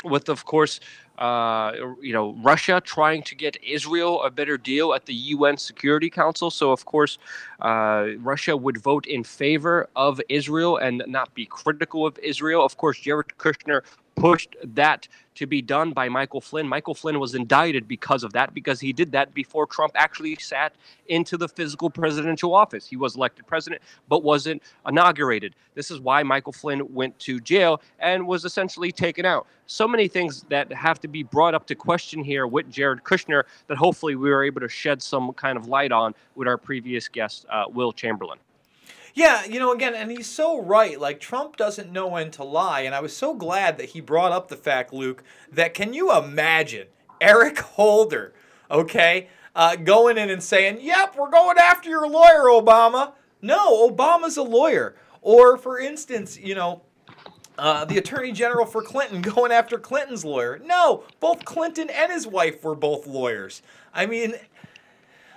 with, of course, Russia trying to get Israel a better deal at the UN Security Council. So, of course, Russia would vote in favor of Israel and not be critical of Israel. Of course, Jared Kushner pushed that to be done by Michael Flynn. Michael Flynn was indicted because of that, because he did that before Trump actually sat into the physical presidential office. He was elected president, but wasn't inaugurated. This is why Michael Flynn went to jail and was essentially taken out. So many things that have to be brought up to question here with Jared Kushner that hopefully we were able to shed some kind of light on with our previous guest, Will Chamberlain. Yeah, again, and he's so right. Like, Trump doesn't know when to lie, and I was so glad that he brought up the fact, Luke, that can you imagine Eric Holder, going in and saying, "Yep, we're going after your lawyer, Obama." No, Obama's a lawyer. Or, for instance, the Attorney General for Clinton going after Clinton's lawyer. No, both Clinton and his wife were both lawyers. I mean,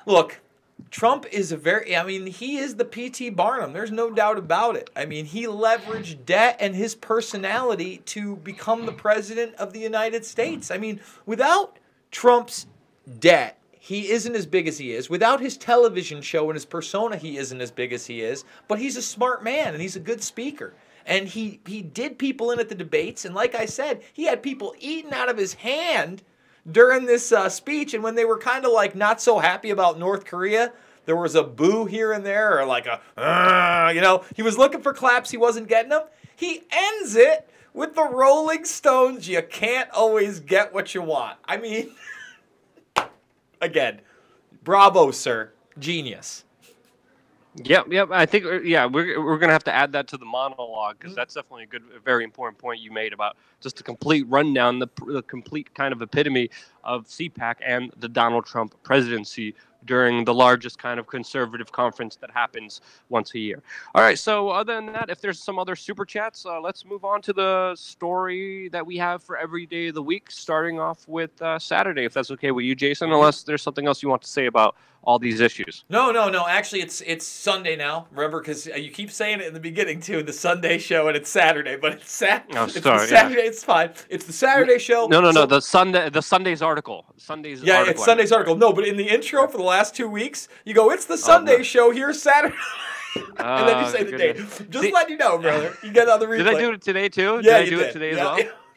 look, Trump is he is the P.T. Barnum. There's no doubt about it. I mean, he leveraged debt and his personality to become the president of the United States. I mean, without Trump's debt, he isn't as big as he is. Without his television show and his persona, he isn't as big as he is. But he's a smart man and he's a good speaker. And he did people in at the debates. And like I said, he had people eating out of his hand during this speech. And when they were kind of like not so happy about North Korea, there was a boo here and there, or like he was looking for claps. He wasn't getting them. He ends it with the Rolling Stones. You can't always get what you want. I mean, again, bravo, sir. Genius. Yep. I think, we're gonna have to add that to the monologue, because that's definitely a very important point you made about just a complete rundown, the complete kind of epitome of CPAC and the Donald Trump presidency during the largest kind of conservative conference that happens once a year. All right, so other than that, if there's some other super chats, let's move on to the story that we have for every day of the week, starting off with Saturday, if that's okay with you, Jason, unless there's something else you want to say about all these issues. No. Actually, it's Sunday now. Remember, because you keep saying it in the beginning too, the Sunday show, and it's Saturday, but it's Saturday. Oh, sorry, Saturday. Yeah. It's fine. It's the Saturday show. No. The Sunday's article. It's Sunday's article. No, but in the intro for the last 2 weeks, you go, "It's the Sunday show here Saturday," and then you say the date. Just let you know, brother. You get on the replay. Did I do it today too? Yeah, did I do it today as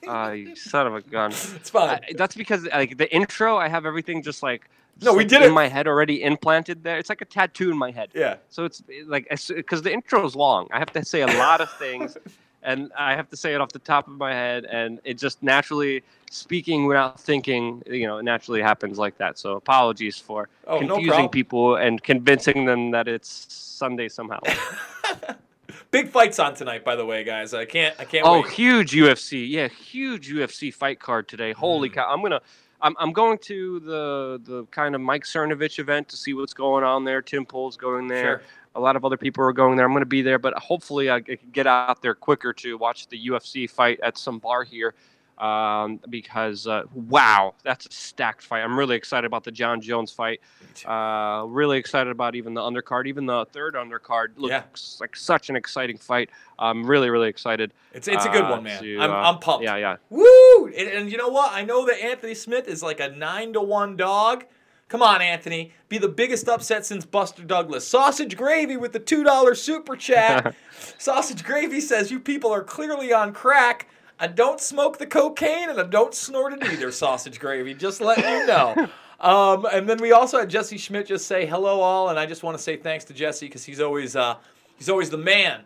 well? You son of a gun. It's fine. That's because like the intro, I have everything just like. No, we did in it. my head already implanted there. It's like a tattoo in my head. Yeah. So it's like, because the intro is long. I have to say a lot of things, and I have to say it off the top of my head, and it just naturally, speaking without thinking, it naturally happens like that. So apologies for confusing people and convincing them that it's Sunday somehow. Big fights on tonight, by the way, guys. I can't wait. Oh, huge UFC. Yeah, huge UFC fight card today. Holy cow. I'm going to the kind of Mike Cernovich event to see what's going on there. Tim Pool's going there. Sure. A lot of other people are going there. I'm going to be there, but hopefully I can get out there quicker to watch the UFC fight at some bar here, because, wow, that's a stacked fight. I'm really excited about the John Jones fight. Really excited about even the undercard. Even the third undercard looks like such an exciting fight. I'm really, really excited. It's a good one, man. I'm pumped. Yeah. Woo! And you know what? I know that Anthony Smith is like a 9-1 dog. Come on, Anthony. Be the biggest upset since Buster Douglas. Sausage Gravy with the $2 super chat. Sausage Gravy says, "You people are clearly on crack. I don't smoke the cocaine and I don't snort it either, Sausage Gravy. Just letting you know." And then we also had Jesse Schmidt just say hello all, and I just want to say thanks to Jesse because he's always the man.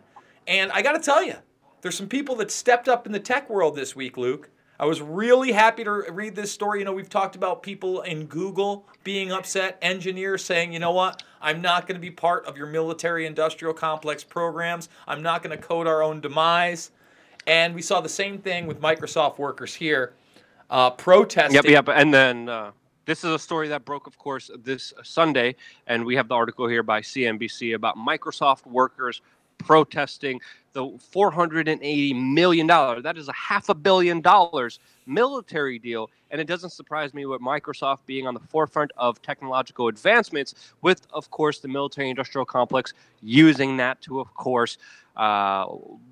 And I got to tell you, there's some people that stepped up in the tech world this week, Luke. I was really happy to read this story. We've talked about people in Google being upset, engineers saying, you know what, I'm not going to be part of your military-industrial complex programs. I'm not going to code our own demise. And we saw the same thing with Microsoft workers here protesting. Yep. And then this is a story that broke, of course, this Sunday. And we have the article here by CNBC about Microsoft workers protesting the $480 million. That is a $500 million military deal. And it doesn't surprise me with Microsoft being on the forefront of technological advancements with, of course, the military-industrial complex using that to, of course,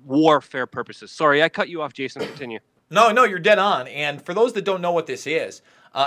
warfare purposes. Sorry, I cut you off, Jason. Continue. No, you're dead on. And for those that don't know what this is,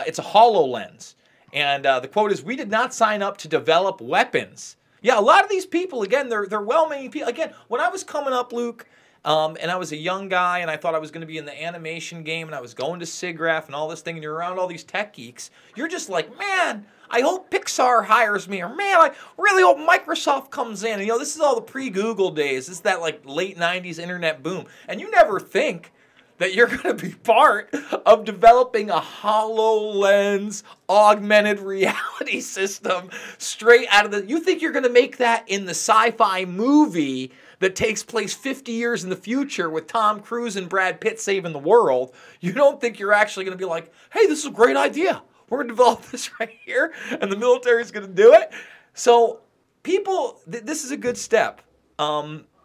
it's a HoloLens. And the quote is, "We did not sign up to develop weapons." Yeah, a lot of these people, again, they're well-meaning people. Again, when I was coming up, Luke, and I was a young guy, and I thought I was going to be in the animation game, and I was going to SIGGRAPH and all this thing, and you're around all these tech geeks, you're just like, man, I hope Pixar hires me, or man, I really hope Microsoft comes in. And, this is all the pre-Google days. This is that, like, late 90s internet boom. And you never think that you're going to be part of developing a HoloLens augmented reality system straight out of the... You think you're going to make that in the sci-fi movie that takes place 50 years in the future with Tom Cruise and Brad Pitt saving the world. You don't think you're actually going to be like, hey, this is a great idea. We're going to develop this right here, and the military is going to do it. So people, this is a good step.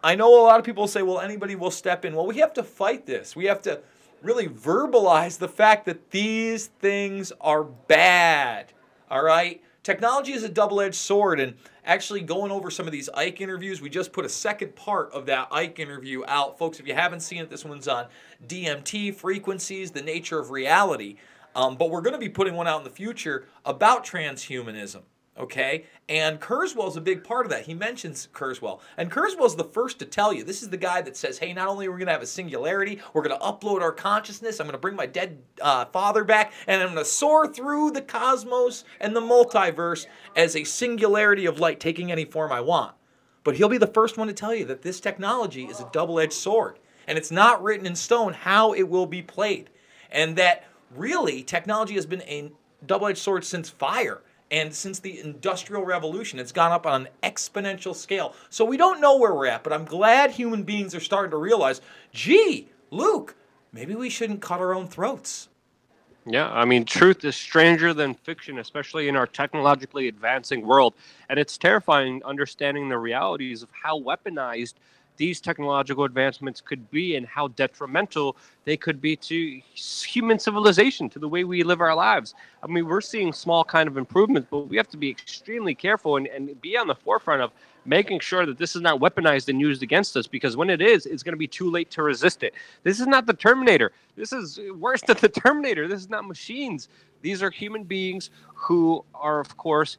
I know a lot of people say, well, anybody will step in. Well, we have to fight this. We have to really verbalize the fact that these things are bad, all right? Technology is a double-edged sword, and actually going over some of these Ike interviews, we just put a second part of that Ike interview out. Folks, if you haven't seen it, this one's on DMT, frequencies, the nature of reality. But we're going to be putting one out in the future about transhumanism. Okay, and Kurzweil's a big part of that. He mentions Kurzweil, and Kurzweil's the first to tell you. This is the guy that says, hey, not only are we going to have a singularity, we're going to upload our consciousness, I'm going to bring my dead father back, and I'm going to soar through the cosmos and the multiverse as a singularity of light, taking any form I want. But he'll be the first one to tell you that this technology is a double-edged sword, and it's not written in stone how it will be played, and that really technology has been a double-edged sword since fire. And since the Industrial Revolution, it's gone up on an exponential scale. So we don't know where we're at, but I'm glad human beings are starting to realize, gee, Luke, maybe we shouldn't cut our own throats. Yeah, I mean, truth is stranger than fiction, especially in our technologically advancing world. And it's terrifying understanding the realities of how weaponized these technological advancements could be and how detrimental they could be to human civilization, to the way we live our lives. I mean, we're seeing small kind of improvements, but we have to be extremely careful and be on the forefront of making sure that this is not weaponized and used against us, because when it is, it's going to be too late to resist it. This is not the Terminator. This is worse than the Terminator. This is not machines. These are human beings who are, of course,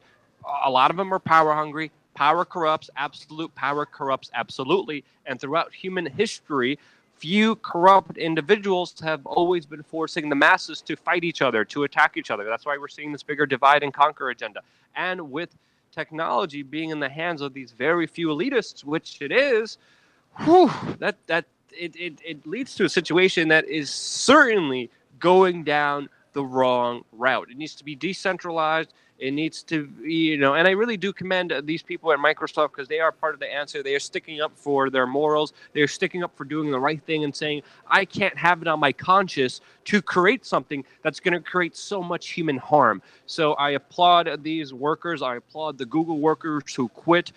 a lot of them are power hungry. Power corrupts, absolute power corrupts absolutely. And throughout human history, few corrupt individuals have always been forcing the masses to fight each other, to attack each other. That's why we're seeing this bigger divide and conquer agenda. And with technology being in the hands of these very few elitists, which it is, it leads to a situation that is certainly going down the wrong route. It needs to be decentralized. It needs to be, and I really do commend these people at Microsoft, because they are part of the answer. They are sticking up for their morals. They're sticking up for doing the right thing and saying, I can't have it on my conscience to create something that's going to create so much human harm. So I applaud these workers. I applaud the Google workers who quit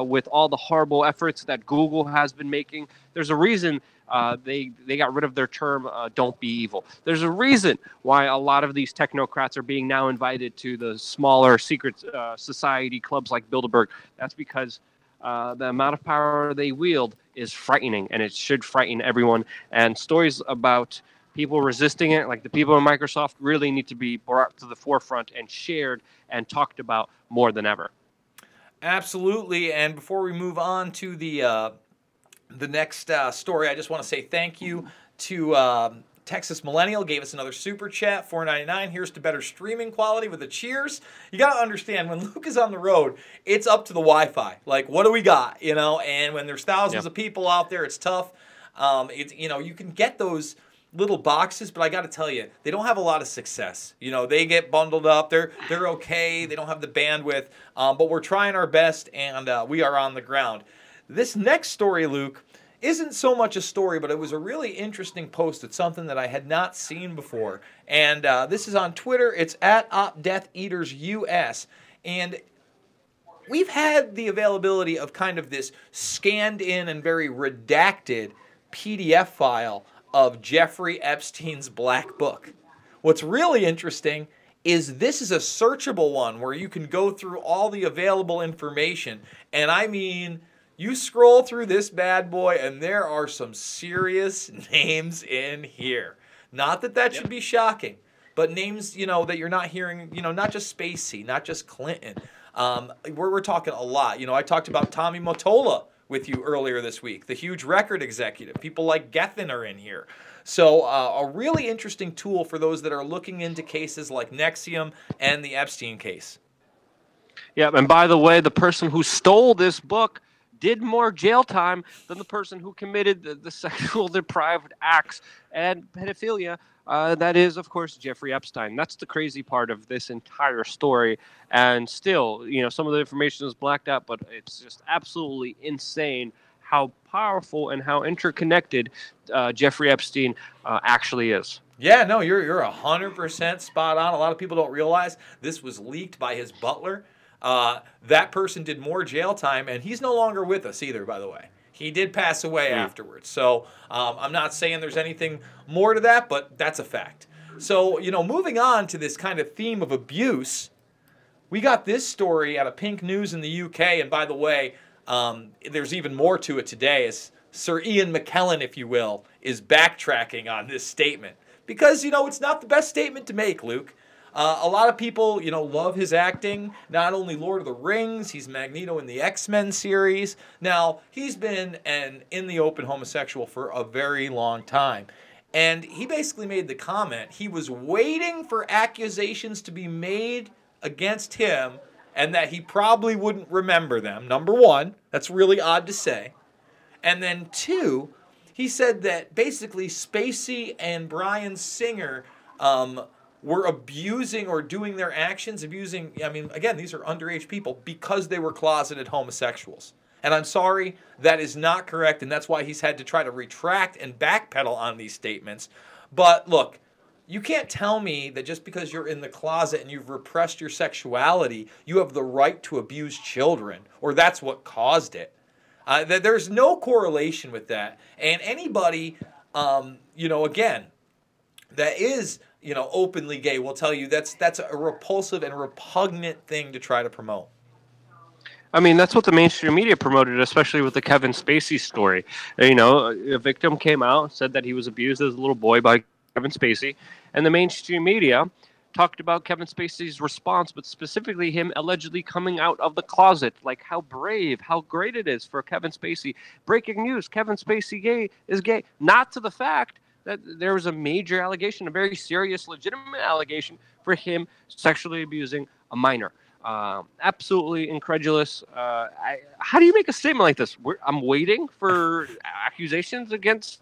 with all the horrible efforts that Google has been making. There's a reason they got rid of their term, don't be evil. There's a reason why a lot of these technocrats are being now invited to the smaller secret society clubs like Bilderberg. That's because the amount of power they wield is frightening, and it should frighten everyone. And stories about people resisting it, like the people at Microsoft, really need to be brought to the forefront and shared and talked about more than ever. Absolutely. And before we move on to the next story, I just want to say thank you to Texas Millennial. Gave us another super chat, $4.99. Here's to better streaming quality with a cheers. You got to understand, when Luke is on the road, it's up to the Wi-Fi. Like, what do we got? And when there's thousands of people out there, it's tough. You can get those little boxes, but I got to tell you, they don't have a lot of success. They get bundled up. They're okay. They don't have the bandwidth, but we're trying our best, and we are on the ground. This next story, Luke, isn't so much a story, but it was a really interesting post. It's something that I had not seen before, and this is on Twitter. It's at OpDeathEatersUS, and we've had the availability of kind of this scanned in and very redacted PDF file of Jeffrey Epstein's Black Book. What's really interesting is this is a searchable one where you can go through all the available information. And I mean, you scroll through this bad boy and there are some serious names in here. Not that should be shocking, but names, that you're not hearing, not just Spacey, not just Clinton. We're talking a lot. I talked about Tommy Mottola with you earlier this week, the huge record executive. People like Gethin are in here. So a really interesting tool for those that are looking into cases like Nexium and the Epstein case. Yeah, and by the way, the person who stole this book did more jail time than the person who committed the sexual deprived acts and pedophilia. That is, of course, Jeffrey Epstein. That's the crazy part of this entire story. And still, some of the information is blacked out, but it's just absolutely insane how powerful and how interconnected Jeffrey Epstein actually is. Yeah, no, you're 100% spot on. A lot of people don't realize this was leaked by his butler. That person did more jail time, and he's no longer with us either, by the way. He did pass away afterwards. So I'm not saying there's anything more to that, but that's a fact. So, moving on to this kind of theme of abuse, we got this story out of Pink News in the UK. And by the way, there's even more to it today, as Sir Ian McKellen, if you will, is backtracking on this statement. Because, it's not the best statement to make, Luke. A lot of people, love his acting. Not only Lord of the Rings, he's Magneto in the X-Men series. Now, he's been an in the open homosexual for a very long time. And he basically made the comment he was waiting for accusations to be made against him and that he probably wouldn't remember them. Number one, that's really odd to say. And then two, he said that basically Spacey and Bryan Singer were abusing or doing their actions, again, these are underage people, because they were closeted homosexuals. And I'm sorry, that is not correct, and that's why he's had to try to retract and backpedal on these statements. But look, you can't tell me that just because you're in the closet and you've repressed your sexuality, you have the right to abuse children, or that's what caused it. There's no correlation with that. And anybody, again, that is, openly gay will tell you that's a repulsive and repugnant thing to try to promote. I mean, that's what the mainstream media promoted, especially with the Kevin Spacey story. A victim came out, said that he was abused as a little boy by Kevin Spacey, and the mainstream media talked about Kevin Spacey's response, but specifically him allegedly coming out of the closet, like how brave, how great it is for Kevin Spacey. Breaking news, Kevin Spacey is gay. Not to the fact that there was a major allegation, a very serious, legitimate allegation for him sexually abusing a minor. Absolutely incredulous. How do you make a statement like this? I'm waiting for accusations against...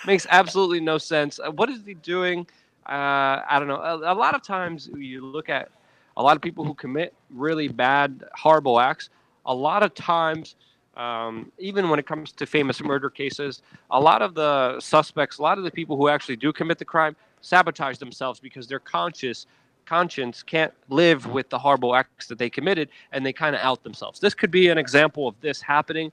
makes absolutely no sense. What is he doing? I don't know. A lot of times you look at a lot of people who commit really bad, horrible acts. A lot of times, even when it comes to famous murder cases, a lot of the suspects, a lot of the people who actually do commit the crime sabotage themselves because their conscience can't live with the horrible acts that they committed, and they kind of out themselves. This could be an example of this happening.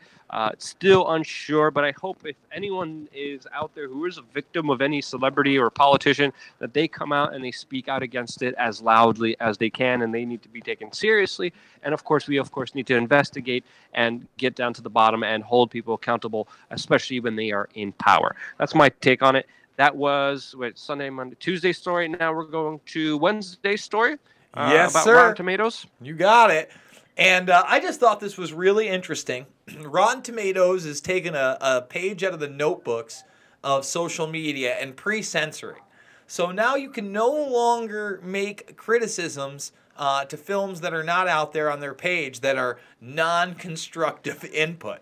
Still unsure, but I hope if anyone is out there who is a victim of any celebrity or politician, that they come out and they speak out against it as loudly as they can, and they need to be taken seriously. And of course, we need to investigate and get down to the bottom and hold people accountable, especially when they are in power. That's my take on it. That was Sunday, Monday, Tuesday story. Now we're going to Wednesday's story yes, about sir. Rotten Tomatoes. You got it. And I just thought this was really interesting. Rotten Tomatoes is taking a page out of the notebooks of social media and pre-censoring. So now you can no longer make criticisms to films that are not out there on their page that are non-constructive input.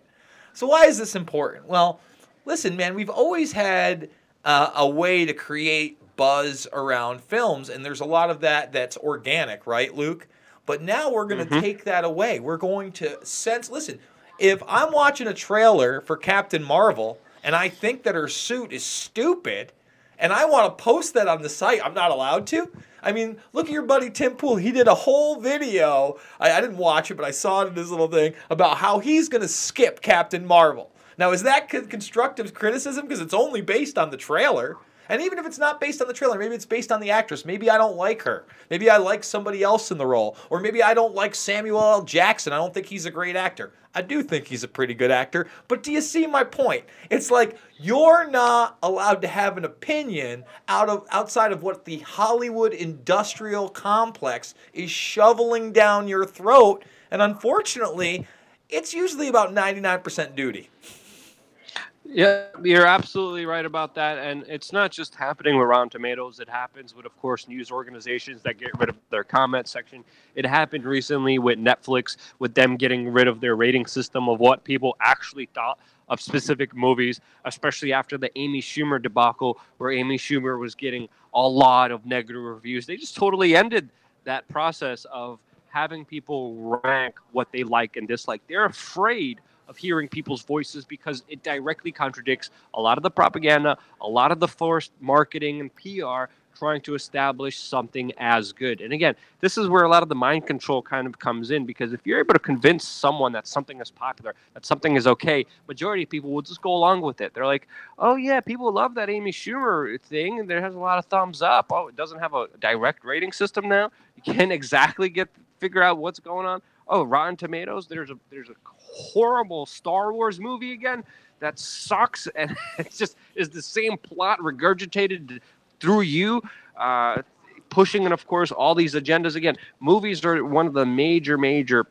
So why is this important? Well, listen, man, we've always had a way to create buzz around films, and there's a lot of that's organic, right, Luke? But now we're going to take that away. We're going to listen, if I'm watching a trailer for Captain Marvel and I think that her suit is stupid and I want to post that on the site, I'm not allowed to? I mean, look at your buddy Tim Pool. He did a whole video. I didn't watch it, but I saw it in this little thing about how he's going to skip Captain Marvel. Now, is that constructive criticism? Because it's only based on the trailer. And even if it's not based on the trailer, maybe it's based on the actress. Maybe I don't like her. Maybe I like somebody else in the role. Or maybe I don't like Samuel L. Jackson. I don't think he's a great actor. I do think he's a pretty good actor. But do you see my point? It's like you're not allowed to have an opinion outside of what the Hollywood industrial complex is shoveling down your throat. And unfortunately, it's usually about 99% duty. Yeah, you're absolutely right about that. And it's not just happening with Rotten Tomatoes. It happens with, of course, news organizations that get rid of their comment section. It happened recently with Netflix, with them getting rid of their rating system of what people actually thought of specific movies, especially after the Amy Schumer debacle, where Amy Schumer was getting a lot of negative reviews. They just totally ended that process of having people rank what they like and dislike. They're afraid of hearing people's voices because it directly contradicts a lot of the propaganda, a lot of the forced marketing and PR trying to establish something as good. And again, this is where a lot of the mind control kind of comes in, because if you're able to convince someone that something is popular, that something is okay, majority of people will just go along with it. They're like, oh yeah, people love that Amy Schumer thing, and there has a lot of thumbs up. Oh, it doesn't have a direct rating system now. You can't exactly figure out what's going on. Oh, Rotten Tomatoes, there's a horrible Star Wars movie again that sucks, and it just is the same plot regurgitated through you. pushing, and of course, all these agendas. Again, movies are one of the major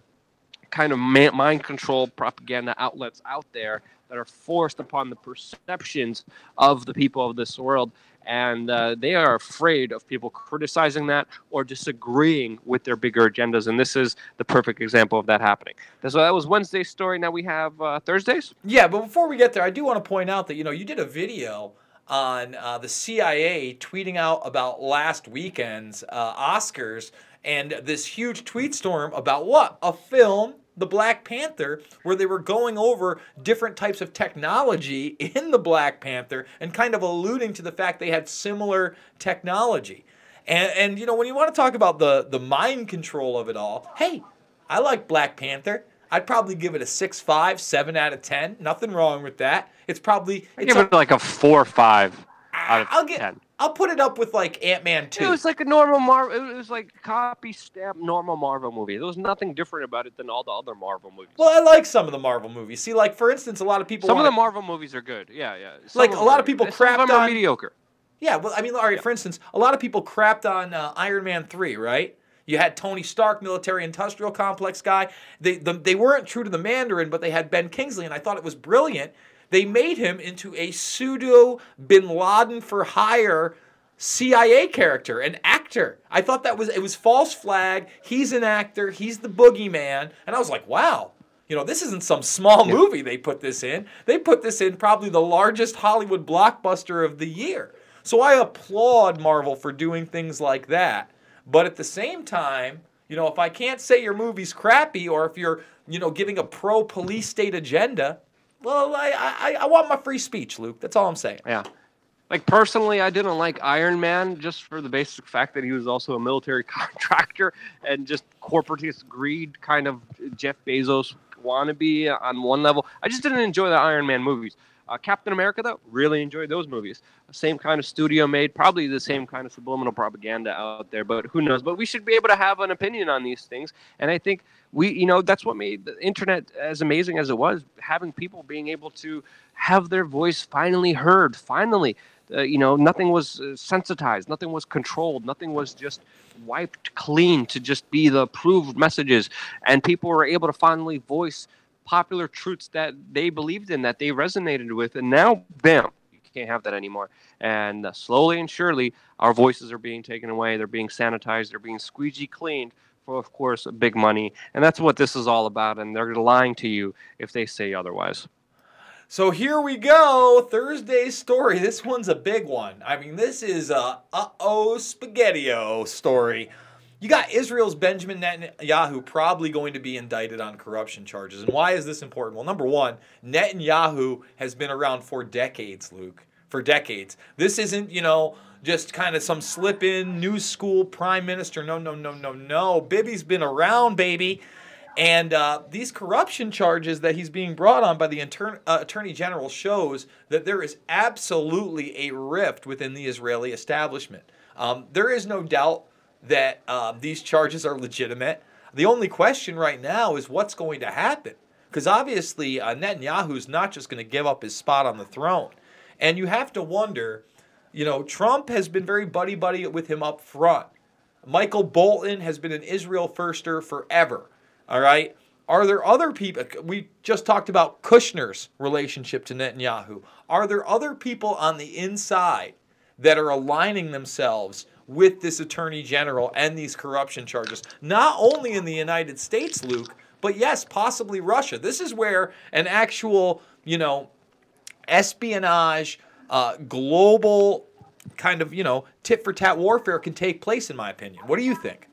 kind of mind control propaganda outlets out there that are forced upon the perceptions of the people of this world. And they are afraid of people criticizing that or disagreeing with their bigger agendas. And this is the perfect example of that happening. So that was Wednesday's story. Now we have Thursday's. Yeah, but before we get there, I do want to point out that, you did a video on the CIA tweeting out about last weekend's Oscars and this huge tweet storm about what? A film, the Black Panther, where they were going over different types of technology in the Black Panther and kind of alluding to the fact they had similar technology. And when you want to talk about the mind control of it all, hey, I like Black Panther. I'd probably give it a 6.5, 7 out of 10. Nothing wrong with that. It's probably... I give it like a 4 or 5 out of 10. I'll put it up with like Ant-Man 2. It was like a normal Marvel. It was like copy stamp normal Marvel movie. There was nothing different about it than all the other Marvel movies. Well, I like some of the Marvel movies. See, like for instance, a lot of people. Some of the Marvel movies are good. Yeah. Like a lot of people crapped on. Some of them are mediocre. Yeah, well, I mean, all right. For instance, a lot of people crapped on Iron Man 3, right? You had Tony Stark, military-industrial complex guy. They weren't true to the Mandarin, but they had Ben Kingsley, and I thought it was brilliant. They made him into a pseudo Bin Laden for hire CIA character, an actor. I thought it was false flag. He's an actor. He's the boogeyman. And I was like, wow, this isn't some small movie they put this in. They put this in probably the largest Hollywood blockbuster of the year. So I applaud Marvel for doing things like that. But at the same time, if I can't say your movie's crappy or if you're, giving a pro-police state agenda, well, I want my free speech, Luke. That's all I'm saying. Yeah. Like, personally, I didn't like Iron Man just for the basic fact that he was also a military contractor and just corporatist greed, kind of Jeff Bezos wannabe on one level. I just didn't enjoy the Iron Man movies. Captain America, though, really enjoyed those movies. Same kind of studio made, probably the same kind of subliminal propaganda out there, but who knows? But we should be able to have an opinion on these things. And I think that's what made the internet as amazing as it was, having people being able to have their voice finally heard, finally. Nothing was sensitized, nothing was controlled, nothing was just wiped clean to just be the approved messages. And people were able to finally voice popular truths that they believed in, that they resonated with. And now, bam, you can't have that anymore. And slowly and surely, our voices are being taken away. They're being sanitized. They're being squeegee cleaned for, of course, big money. And that's what this is all about. And they're lying to you if they say otherwise. So here we go, Thursday's story. This one's a big one. I mean, this is a spaghetti-o story. You got Israel's Benjamin Netanyahu probably going to be indicted on corruption charges. And why is this important? Well, number one, Netanyahu has been around for decades, Luke. For decades. This isn't, just kind of some slip-in, new school prime minister. No. Bibi's been around, baby. And these corruption charges that he's being brought on by the Attorney General shows that there is absolutely a rift within the Israeli establishment. There is no doubt that these charges are legitimate. The only question right now is what's going to happen. Because obviously Netanyahu's not just going to give up his spot on the throne. And you have to wonder, Trump has been very buddy-buddy with him up front. Michael Bolton has been an Israel firster forever. All right. Are there other people? We just talked about Kushner's relationship to Netanyahu. Are there other people on the inside that are aligning themselves with this attorney general and these corruption charges? Not only in the United States, Luke, but yes, possibly Russia. This is where an actual, espionage, global kind of, tit-for-tat warfare can take place, in my opinion. What do you think?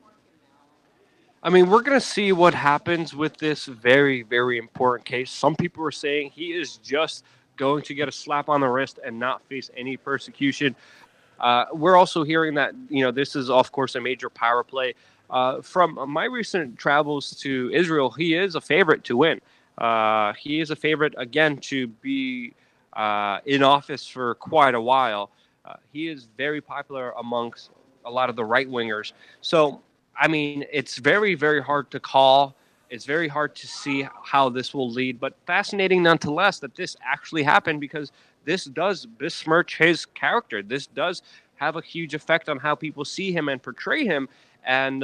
I mean, we're going to see what happens with this very, very important case. Some people are saying he is just going to get a slap on the wrist and not face any persecution. We're also hearing that, this is, of course, a major power play. From my recent travels to Israel, he is a favorite to win. He is a favorite, again, to be in office for quite a while. He is very popular amongst a lot of the right-wingers. So, I mean, it's very, very hard to call. It's very hard to see how this will lead, but fascinating nonetheless that this actually happened, because this does besmirch his character. This does have a huge effect on how people see him and portray him. And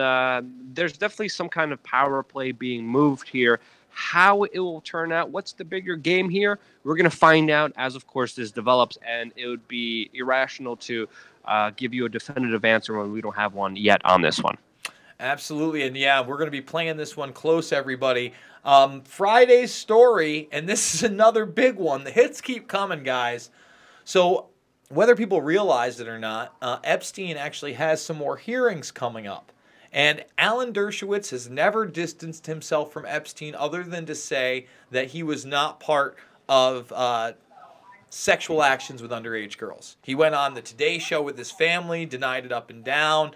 there's definitely some kind of power play being moved here. How it will turn out, what's the bigger game here? We're going to find out as, of course, this develops, and it would be irrational to give you a definitive answer when we don't have one yet on this one. Absolutely, and yeah, we're going to be playing this one close, everybody. Friday's story, and this is another big one. The hits keep coming, guys. So whether people realize it or not, Epstein actually has some more hearings coming up. And Alan Dershowitz has never distanced himself from Epstein other than to say that he was not part of sexual actions with underage girls. He went on the Today Show with his family, denied it up and down.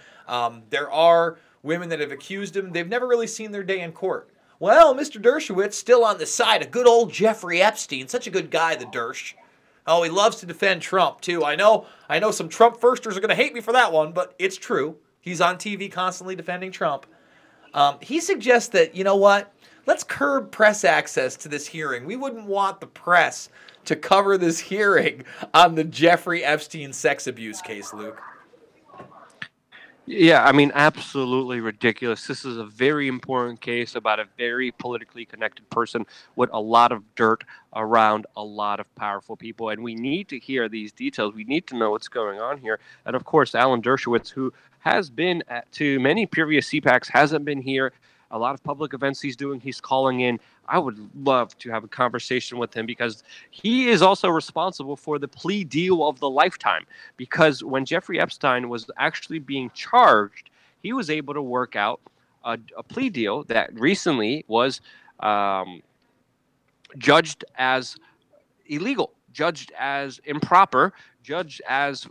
There are women that have accused him. They've never really seen their day in court. Well, Mr. Dershowitz still on the side of good old Jeffrey Epstein. Such a good guy, the Dersh. Oh, he loves to defend Trump, too. I know some Trump firsters are going to hate me for that one, but it's true. He's on TV constantly defending Trump. He suggests that, you know what? Let's curb press access to this hearing. We wouldn't want the press to cover this hearing on the Jeffrey Epstein sex abuse case, Luke. Yeah, I mean, absolutely ridiculous. This is a very important case about a very politically connected person with a lot of dirt around a lot of powerful people. And we need to hear these details. We need to know what's going on here. And of course, Alan Dershowitz, who has been to many previous CPACs, hasn't been here. A lot of public events he's doing, he's calling in. I would love to have a conversation with him because he is also responsible for the plea deal of the lifetime. Because when Jeffrey Epstein was actually being charged, he was able to work out a plea deal that recently was judged as illegal, judged as improper, judged as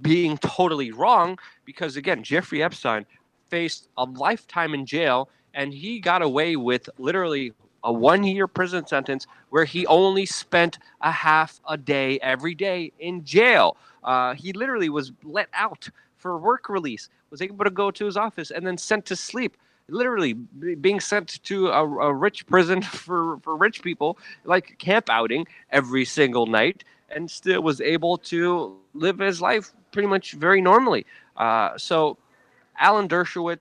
being totally wrong. Because, again, Jeffrey Epstein faced a lifetime in jail, and he got away with literally a 1-year prison sentence where he only spent a half a day every day in jail. He literally was let out for work release, was able to go to his office and then sent to sleep, literally being sent to a rich prison for rich people, like camp outing every single night, and still was able to live his life pretty much very normally. So Alan Dershowitz,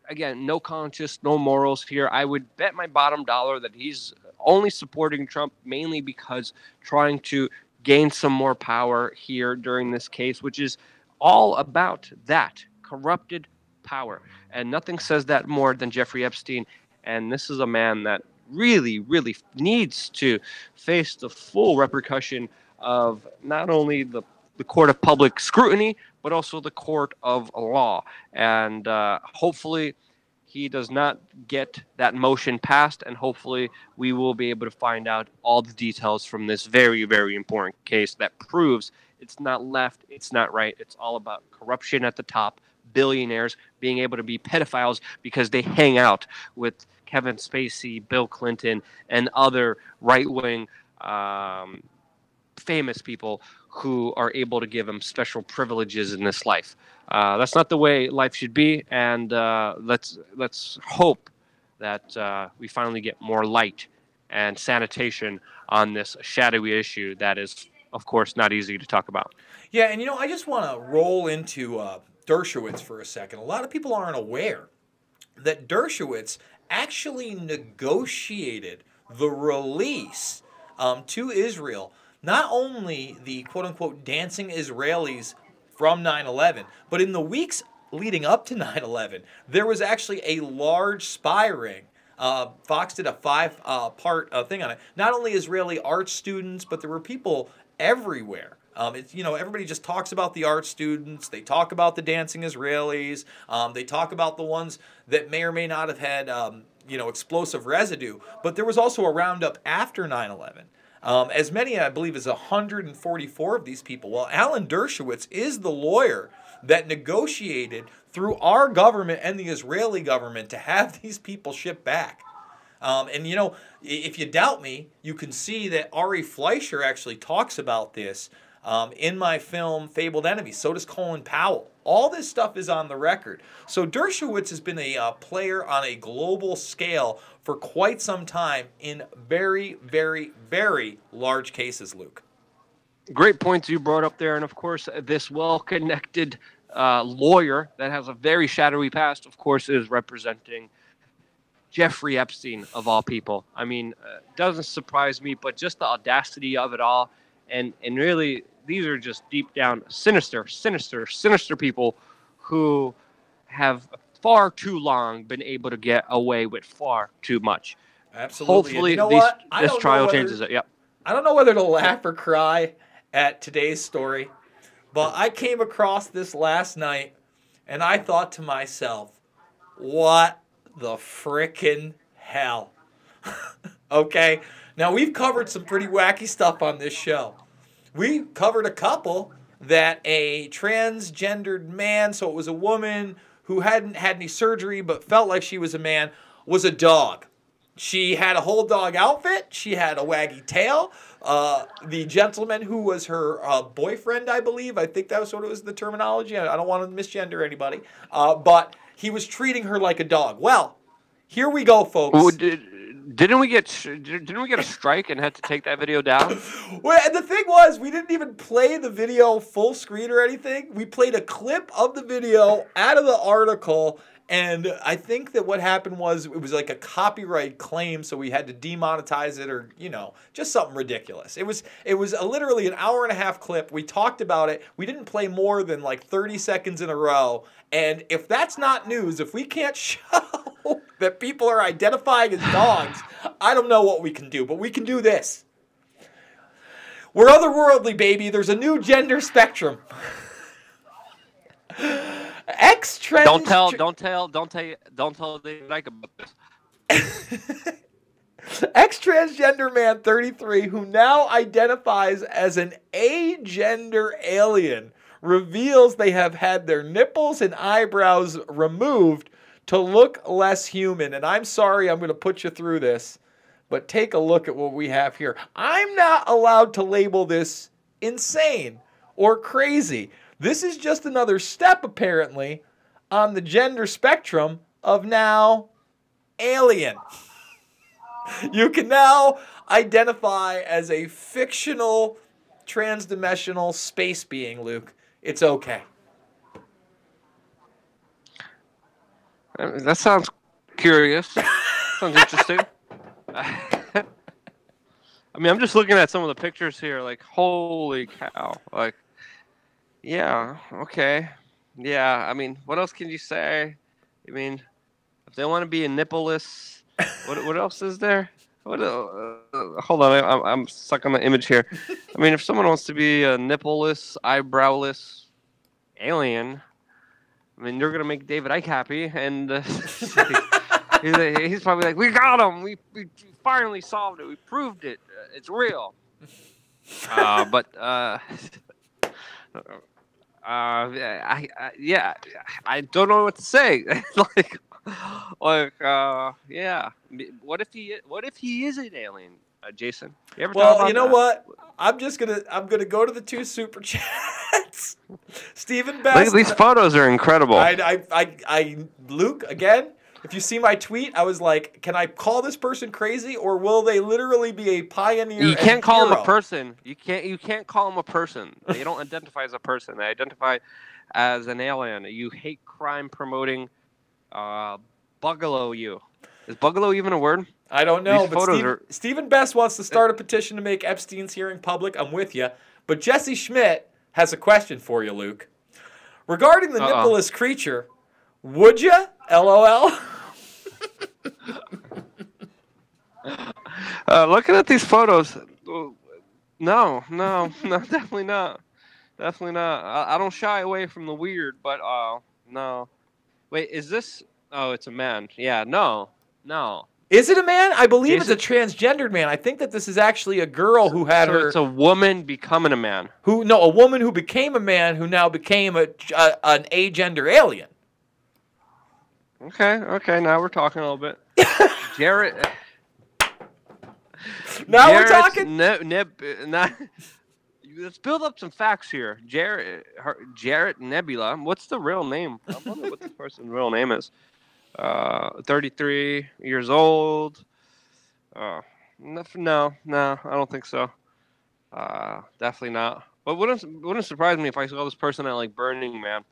again, no conscience, no morals here. I would bet my bottom dollar that he's only supporting Trump mainly because trying to gain some more power here during this case, which is all about that corrupted power. And nothing says that more than Jeffrey Epstein. And this is a man that really, really needs to face the full repercussion of not only the court of public scrutiny, but also the court of law. And hopefully he does not get that motion passed, and hopefully we will be able to find out all the details from this very, very important case that proves it's not left, it's not right, it's all about corruption at the top, billionaires being able to be pedophiles because they hang out with Kevin Spacey, Bill Clinton, and other right-wing famous people who are able to give them special privileges in this life. That's not the way life should be, and let's hope that we finally get more light and sanitation on this shadowy issue that is, of course, not easy to talk about. Yeah, and I just want to roll into Dershowitz for a second. A lot of people aren't aware that Dershowitz actually negotiated the release to Israel, not only the quote-unquote dancing Israelis from 9/11, but in the weeks leading up to 9/11, there was actually a large spy ring. Fox did a 5-part thing on it. Not only Israeli art students, but there were people everywhere. Everybody just talks about the art students. They talk about the dancing Israelis. They talk about the ones that may or may not have had, explosive residue. But there was also a roundup after 9/11. As many, I believe, as 144 of these people. Well, Alan Dershowitz is the lawyer that negotiated through our government and the Israeli government to have these people shipped back. If you doubt me, you can see that Ari Fleischer actually talks about this in my film Fabled Enemies. So does Colin Powell. All this stuff is on the record. So Dershowitz has been a player on a global scale for quite some time in very, very, very large cases, Luke. Great points you brought up there. And, of course, this well-connected lawyer that has a very shadowy past, of course, is representing Jeffrey Epstein, of all people. I mean, doesn't surprise me, but just the audacity of it all. And really, these are just deep down sinister people who have far too long been able to get away with far too much. Absolutely. Hopefully, you know this trial changes it. Yep. I don't know whether to laugh or cry at today's story, but I came across this last night, and I thought to myself, what the frickin' hell? Okay? Now, we've covered some pretty wacky stuff on this show. We covered a couple that a transgendered man, so it was a woman who hadn't had any surgery but felt like she was a man, was a dog. She had a whole dog outfit. She had a waggy tail. The gentleman who was her boyfriend, I believe, I think that was sort of was the terminology. I don't want to misgender anybody. But he was treating her like a dog. Well, here we go, folks. Well, didn't we get a strike and had to take that video down? Well, and the thing was, we didn't even play the video full screen or anything. We played a clip of the video out of the article. And I think that what happened was it was like a copyright claim, so we had to demonetize it or, just something ridiculous. It was literally an hour and a half clip. We talked about it. We didn't play more than like 30 seconds in a row. And if that's not news, if we can't show that people are identifying as dogs, I don't know what we can do, but we can do this. We're otherworldly, baby. There's a new gender spectrum. Don't tell David Icke about this. Ex-transgender man 33 who now identifies as an agender alien reveals they have had their nipples and eyebrows removed to look less human. And I'm sorry I'm going to put you through this, but take a look at what we have here. I'm not allowed to label this insane or crazy. This is just another step, apparently, on the gender spectrum of now alien. You can now identify as a fictional, transdimensional space being, Luke. It's okay. That sounds curious. Sounds interesting. I mean, I'm just looking at some of the pictures here, like, holy cow. Like, yeah, okay. Yeah, I mean, what else can you say? I mean, if they want to be a nippleless, what else is there? Hold on, I'm stuck on the image here. I mean, if someone wants to be a nippleless, eyebrowless alien, I mean, you're going to make David Icke happy, and he's probably like, we got him! We finally solved it! We proved it! It's real! I don't know what to say. Yeah. What if he is an alien, Jason? You ever thought about you know that? what? I'm gonna go to the 2 super chats. Stephen Best. Look, these photos are incredible. Luke, again, if you see my tweet, I was like, can I call this person crazy, or will they literally be a pioneer? You can't call hero? him a person. You can't call him a person. They don't identify as a person. They identify as an alien. You hate crime promoting Bugalo you. Is Bugalo even a word? I don't know, These but Stephen Best wants to start a petition to make Epstein's hearing public. I'm with you. But Jesse Schmidt has a question for you, Luke. Regarding the nippleless creature, would you? LOL. Looking at these photos, no, definitely not. Definitely not. I don't shy away from the weird, but no. Wait, is this? Oh, it's a man. Yeah, no. Is it a man? I believe it's a transgendered man. I think that this is actually a girl who had her. It's a woman becoming a man. A woman who became a man who now became an agender alien. Okay. Now we're talking a little bit. Jarrett. Now we're talking. Let's build up some facts here. Jarrett Nebula. What's the real name? I wonder what this person's real name is. 33 years old. No, I don't think so. Definitely not. But wouldn't surprise me if I saw this person at like Burning Man.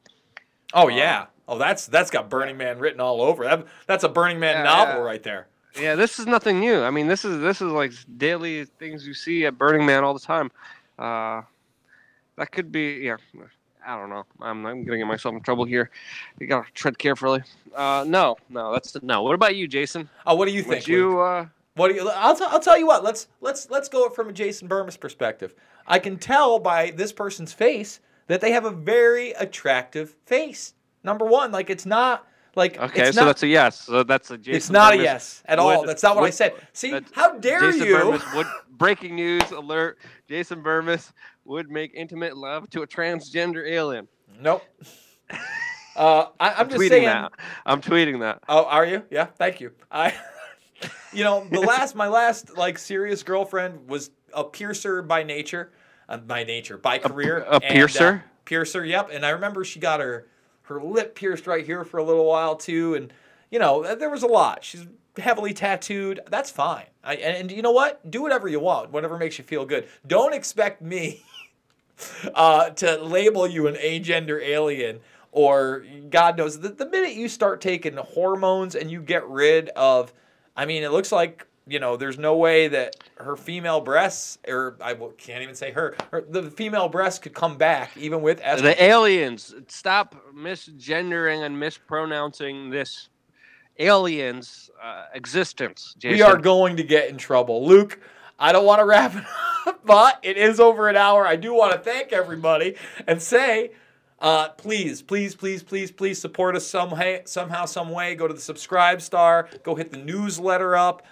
Oh yeah. Oh, that's got Burning Man written all over. That's a Burning Man novel right there. Yeah, this is nothing new. I mean, this is like daily things you see at Burning Man all the time. That could be, yeah. I don't know. I'm gonna get myself in trouble here. You gotta tread carefully. No. What about you, Jason? Oh, what do you think? What do you? I'll tell you what. Let's go from a Jason Burmis perspective. I can tell by this person's face that they have a very attractive face. Number one, like it's not. Like, okay, so that's a yes. So that's a Jason. It's not Burmis a yes at all. That's not what I said. See, how dare Jason you? Burmis breaking news alert. Jason Burmis would make intimate love to a transgender alien. Nope. I'm just saying. That. I'm tweeting that. Oh, are you? Yeah, thank you. My last like serious girlfriend was a piercer by nature, by career. A piercer? Piercer, yep. And I remember she got her lip pierced right here for a little while too, and there was a lot. She's heavily tattooed. That's fine. And you know what? Do whatever you want, whatever makes you feel good. Don't expect me to label you an agender alien or God knows. The minute you start taking hormones and you get rid of, I mean, it looks like there's no way that her female breasts, or I can't even say the female breasts could come back even with estrogen. The aliens, stop misgendering and mispronouncing this alien's existence, Jason. We are going to get in trouble. Luke, I don't want to wrap it up, but it is over an hour. I do want to thank everybody and say, please support us somehow, some way. Go to the subscribe star. Go hit the newsletter up.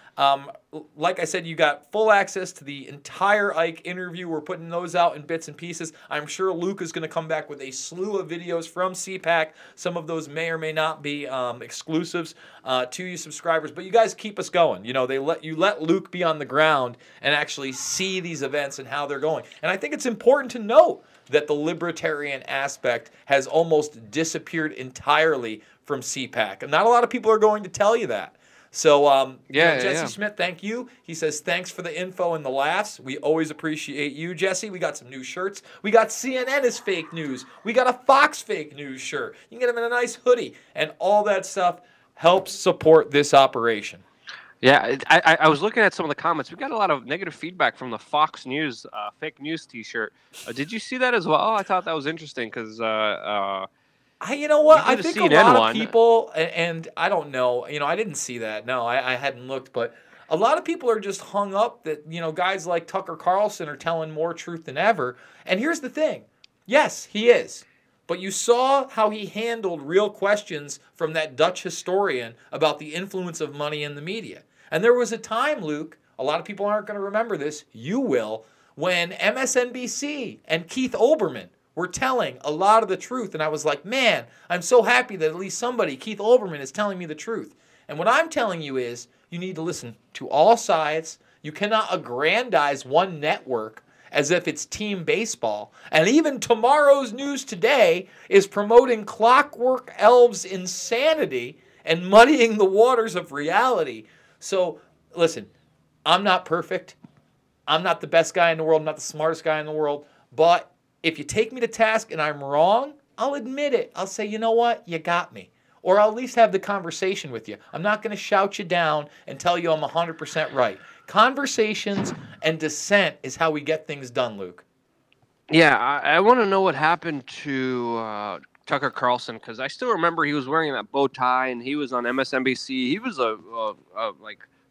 Like I said, you got full access to the entire Ike interview. We're putting those out in bits and pieces. I'm sure Luke is going to come back with a slew of videos from CPAC. Some of those may or may not be exclusives to you subscribers, but you guys keep us going. They let Luke be on the ground and actually see these events and how they're going. And I think it's important to note that the libertarian aspect has almost disappeared entirely from CPAC. And not a lot of people are going to tell you that. So, Jesse Schmidt, thank you. He says, thanks for the info and the laughs. We always appreciate you, Jesse. We got some new shirts. We got CNN is fake news. We got a Fox fake news shirt. You can get them in a nice hoodie. And all that stuff helps support this operation. Yeah, I was looking at some of the comments. We got a lot of negative feedback from the Fox News fake news T-shirt. Did you see that as well? I thought that was interesting because you know what? I think a lot of people, and I don't know, I didn't see that. No, I hadn't looked, but a lot of people are just hung up that, guys like Tucker Carlson are telling more truth than ever. And here's the thing. Yes, he is. But you saw how he handled real questions from that Dutch historian about the influence of money in the media. And there was a time, Luke, a lot of people aren't going to remember this, you will, when MSNBC and Keith Olbermann were telling a lot of the truth. And I was like, man, I'm so happy that at least somebody, Keith Olbermann, is telling me the truth. And what I'm telling you is you need to listen to all sides. You cannot aggrandize one network as if it's team baseball. And even tomorrow's news today is promoting Clockwork Elves insanity and muddying the waters of reality. So, listen, I'm not perfect. I'm not the best guy in the world. I'm not the smartest guy in the world. But if you take me to task and I'm wrong, I'll admit it. I'll say, you know what? You got me. Or I'll at least have the conversation with you. I'm not going to shout you down and tell you I'm 100% right. Conversations and dissent is how we get things done, Luke. Yeah, I want to know what happened to Tucker Carlson, because I still remember he was wearing that bow tie and he was on MSNBC. He was a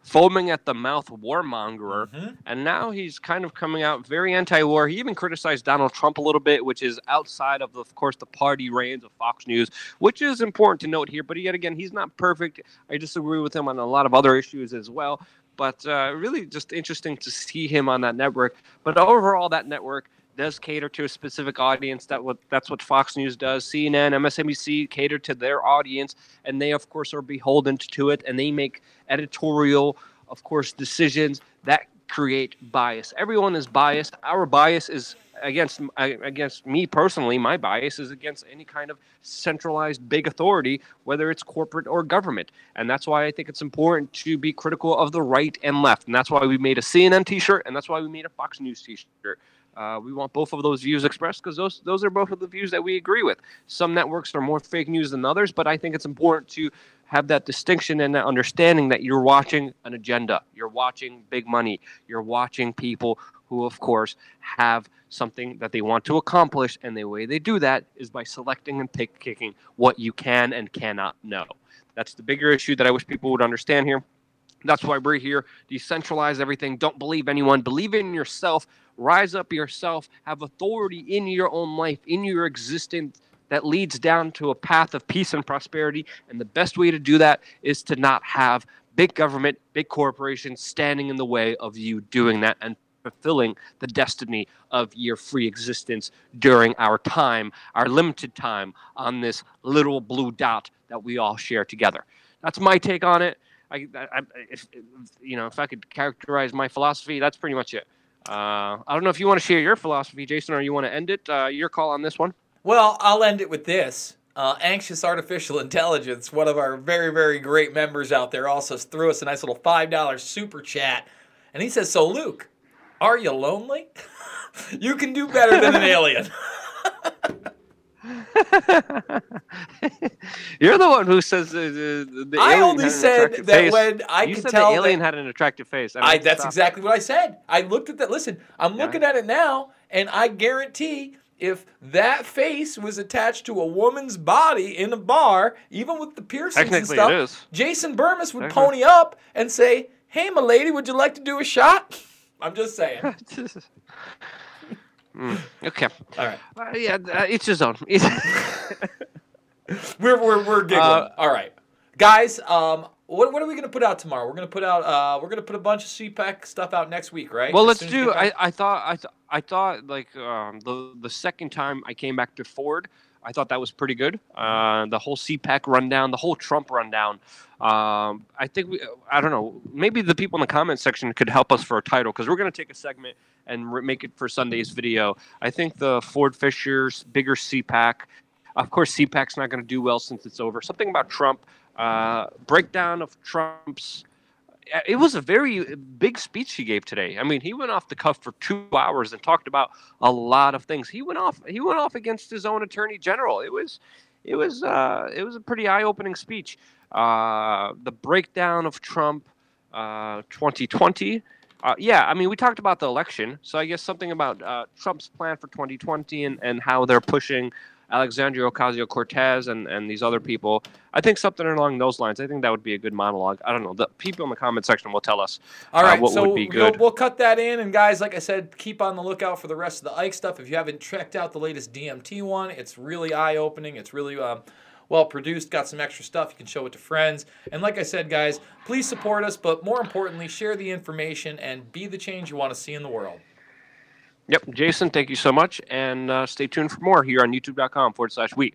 foaming at the mouth warmonger, and now he's kind of coming out very anti-war. He even criticized Donald Trump a little bit, which is outside of course, the party reigns of Fox News, which is important to note here. But yet again, he's not perfect. I disagree with him on a lot of other issues as well. But really just interesting to see him on that network. But overall, that network does cater to a specific audience. That's what Fox News does. CNN, MSNBC cater to their audience, and they, of course, are beholden to it, and they make editorial, of course, decisions that create bias. Everyone is biased. Our bias is against me personally, my bias is against any kind of centralized big authority, whether it's corporate or government. And that's why I think it's important to be critical of the right and left. And that's why we made a CNN t-shirt, and that's why we made a Fox News t-shirt. We want both of those views expressed because those are both of the views that we agree with. Some networks are more fake news than others, but I think it's important to have that distinction and that understanding that you're watching an agenda. You're watching big money. You're watching people who, of course, have something that they want to accomplish, and the way they do that is by selecting and picking what you can and cannot know. That's the bigger issue that I wish people would understand here. That's why we're here. Decentralize everything. Don't believe anyone. Believe in yourself. Rise up yourself. Have authority in your own life, in your existence, that leads down to a path of peace and prosperity. And the best way to do that is to not have big government, big corporations standing in the way of you doing that and fulfilling the destiny of your free existence during our time, our limited time on this little blue dot that we all share together. That's my take on it. If I could characterize my philosophy, that's pretty much it. I don't know if you want to share your philosophy, Jason, or you want to end it. Your call on this one. Well, I'll end it with this. Anxious Artificial Intelligence, one of our very, very great members out there, also threw us a nice little $5 super chat. And he says, so Luke, are you lonely? You can do better than an alien. You're the one who says the I alien only had an said attractive that face. when I You could said tell the alien that, had an attractive face. that's exactly what I said. I looked at that. Listen, I'm looking at it now, and I guarantee if that face was attached to a woman's body in a bar, even with the piercings and stuff, it is. Jason Burmis would pony up and say, hey, my lady, would you like to do a shot? I'm just saying. Okay. All right. It's his own. We're giggling. All right, guys. What are we gonna put out tomorrow? We're gonna put a bunch of CPAC stuff out next week, right? Well, As let's soon as we do. get back? I thought like the second time I came back to Ford, I thought that was pretty good. The whole CPAC rundown, the whole Trump rundown. I think I don't know. Maybe the people in the comment section could help us for a title because we're going to take a segment and make it for Sunday's video. I think the Ford Fisher's bigger CPAC. Of course, CPAC's not going to do well since it's over. Something about Trump. Breakdown of Trump's. It was a very big speech he gave today. I mean, he went off the cuff for 2 hours and talked about a lot of things. He went off against his own attorney general. It was a pretty eye-opening speech. The breakdown of Trump 2020. I mean, we talked about the election, so I guess something about Trump's plan for 2020 and how they're pushing Alexandria Ocasio-Cortez and these other people. I think something along those lines. I think that would be a good monologue. I don't know. The people in the comment section will tell us all right, what would be good. We'll cut that in. And guys, like I said, keep on the lookout for the rest of the Ike stuff. If you haven't checked out the latest DMT one, it's really eye-opening. It's really well produced, got some extra stuff. You can show it to friends. And like I said, guys, please support us, but more importantly, share the information and be the change you want to see in the world. Yep. Jason, thank you so much. And stay tuned for more here on youtube.com/we.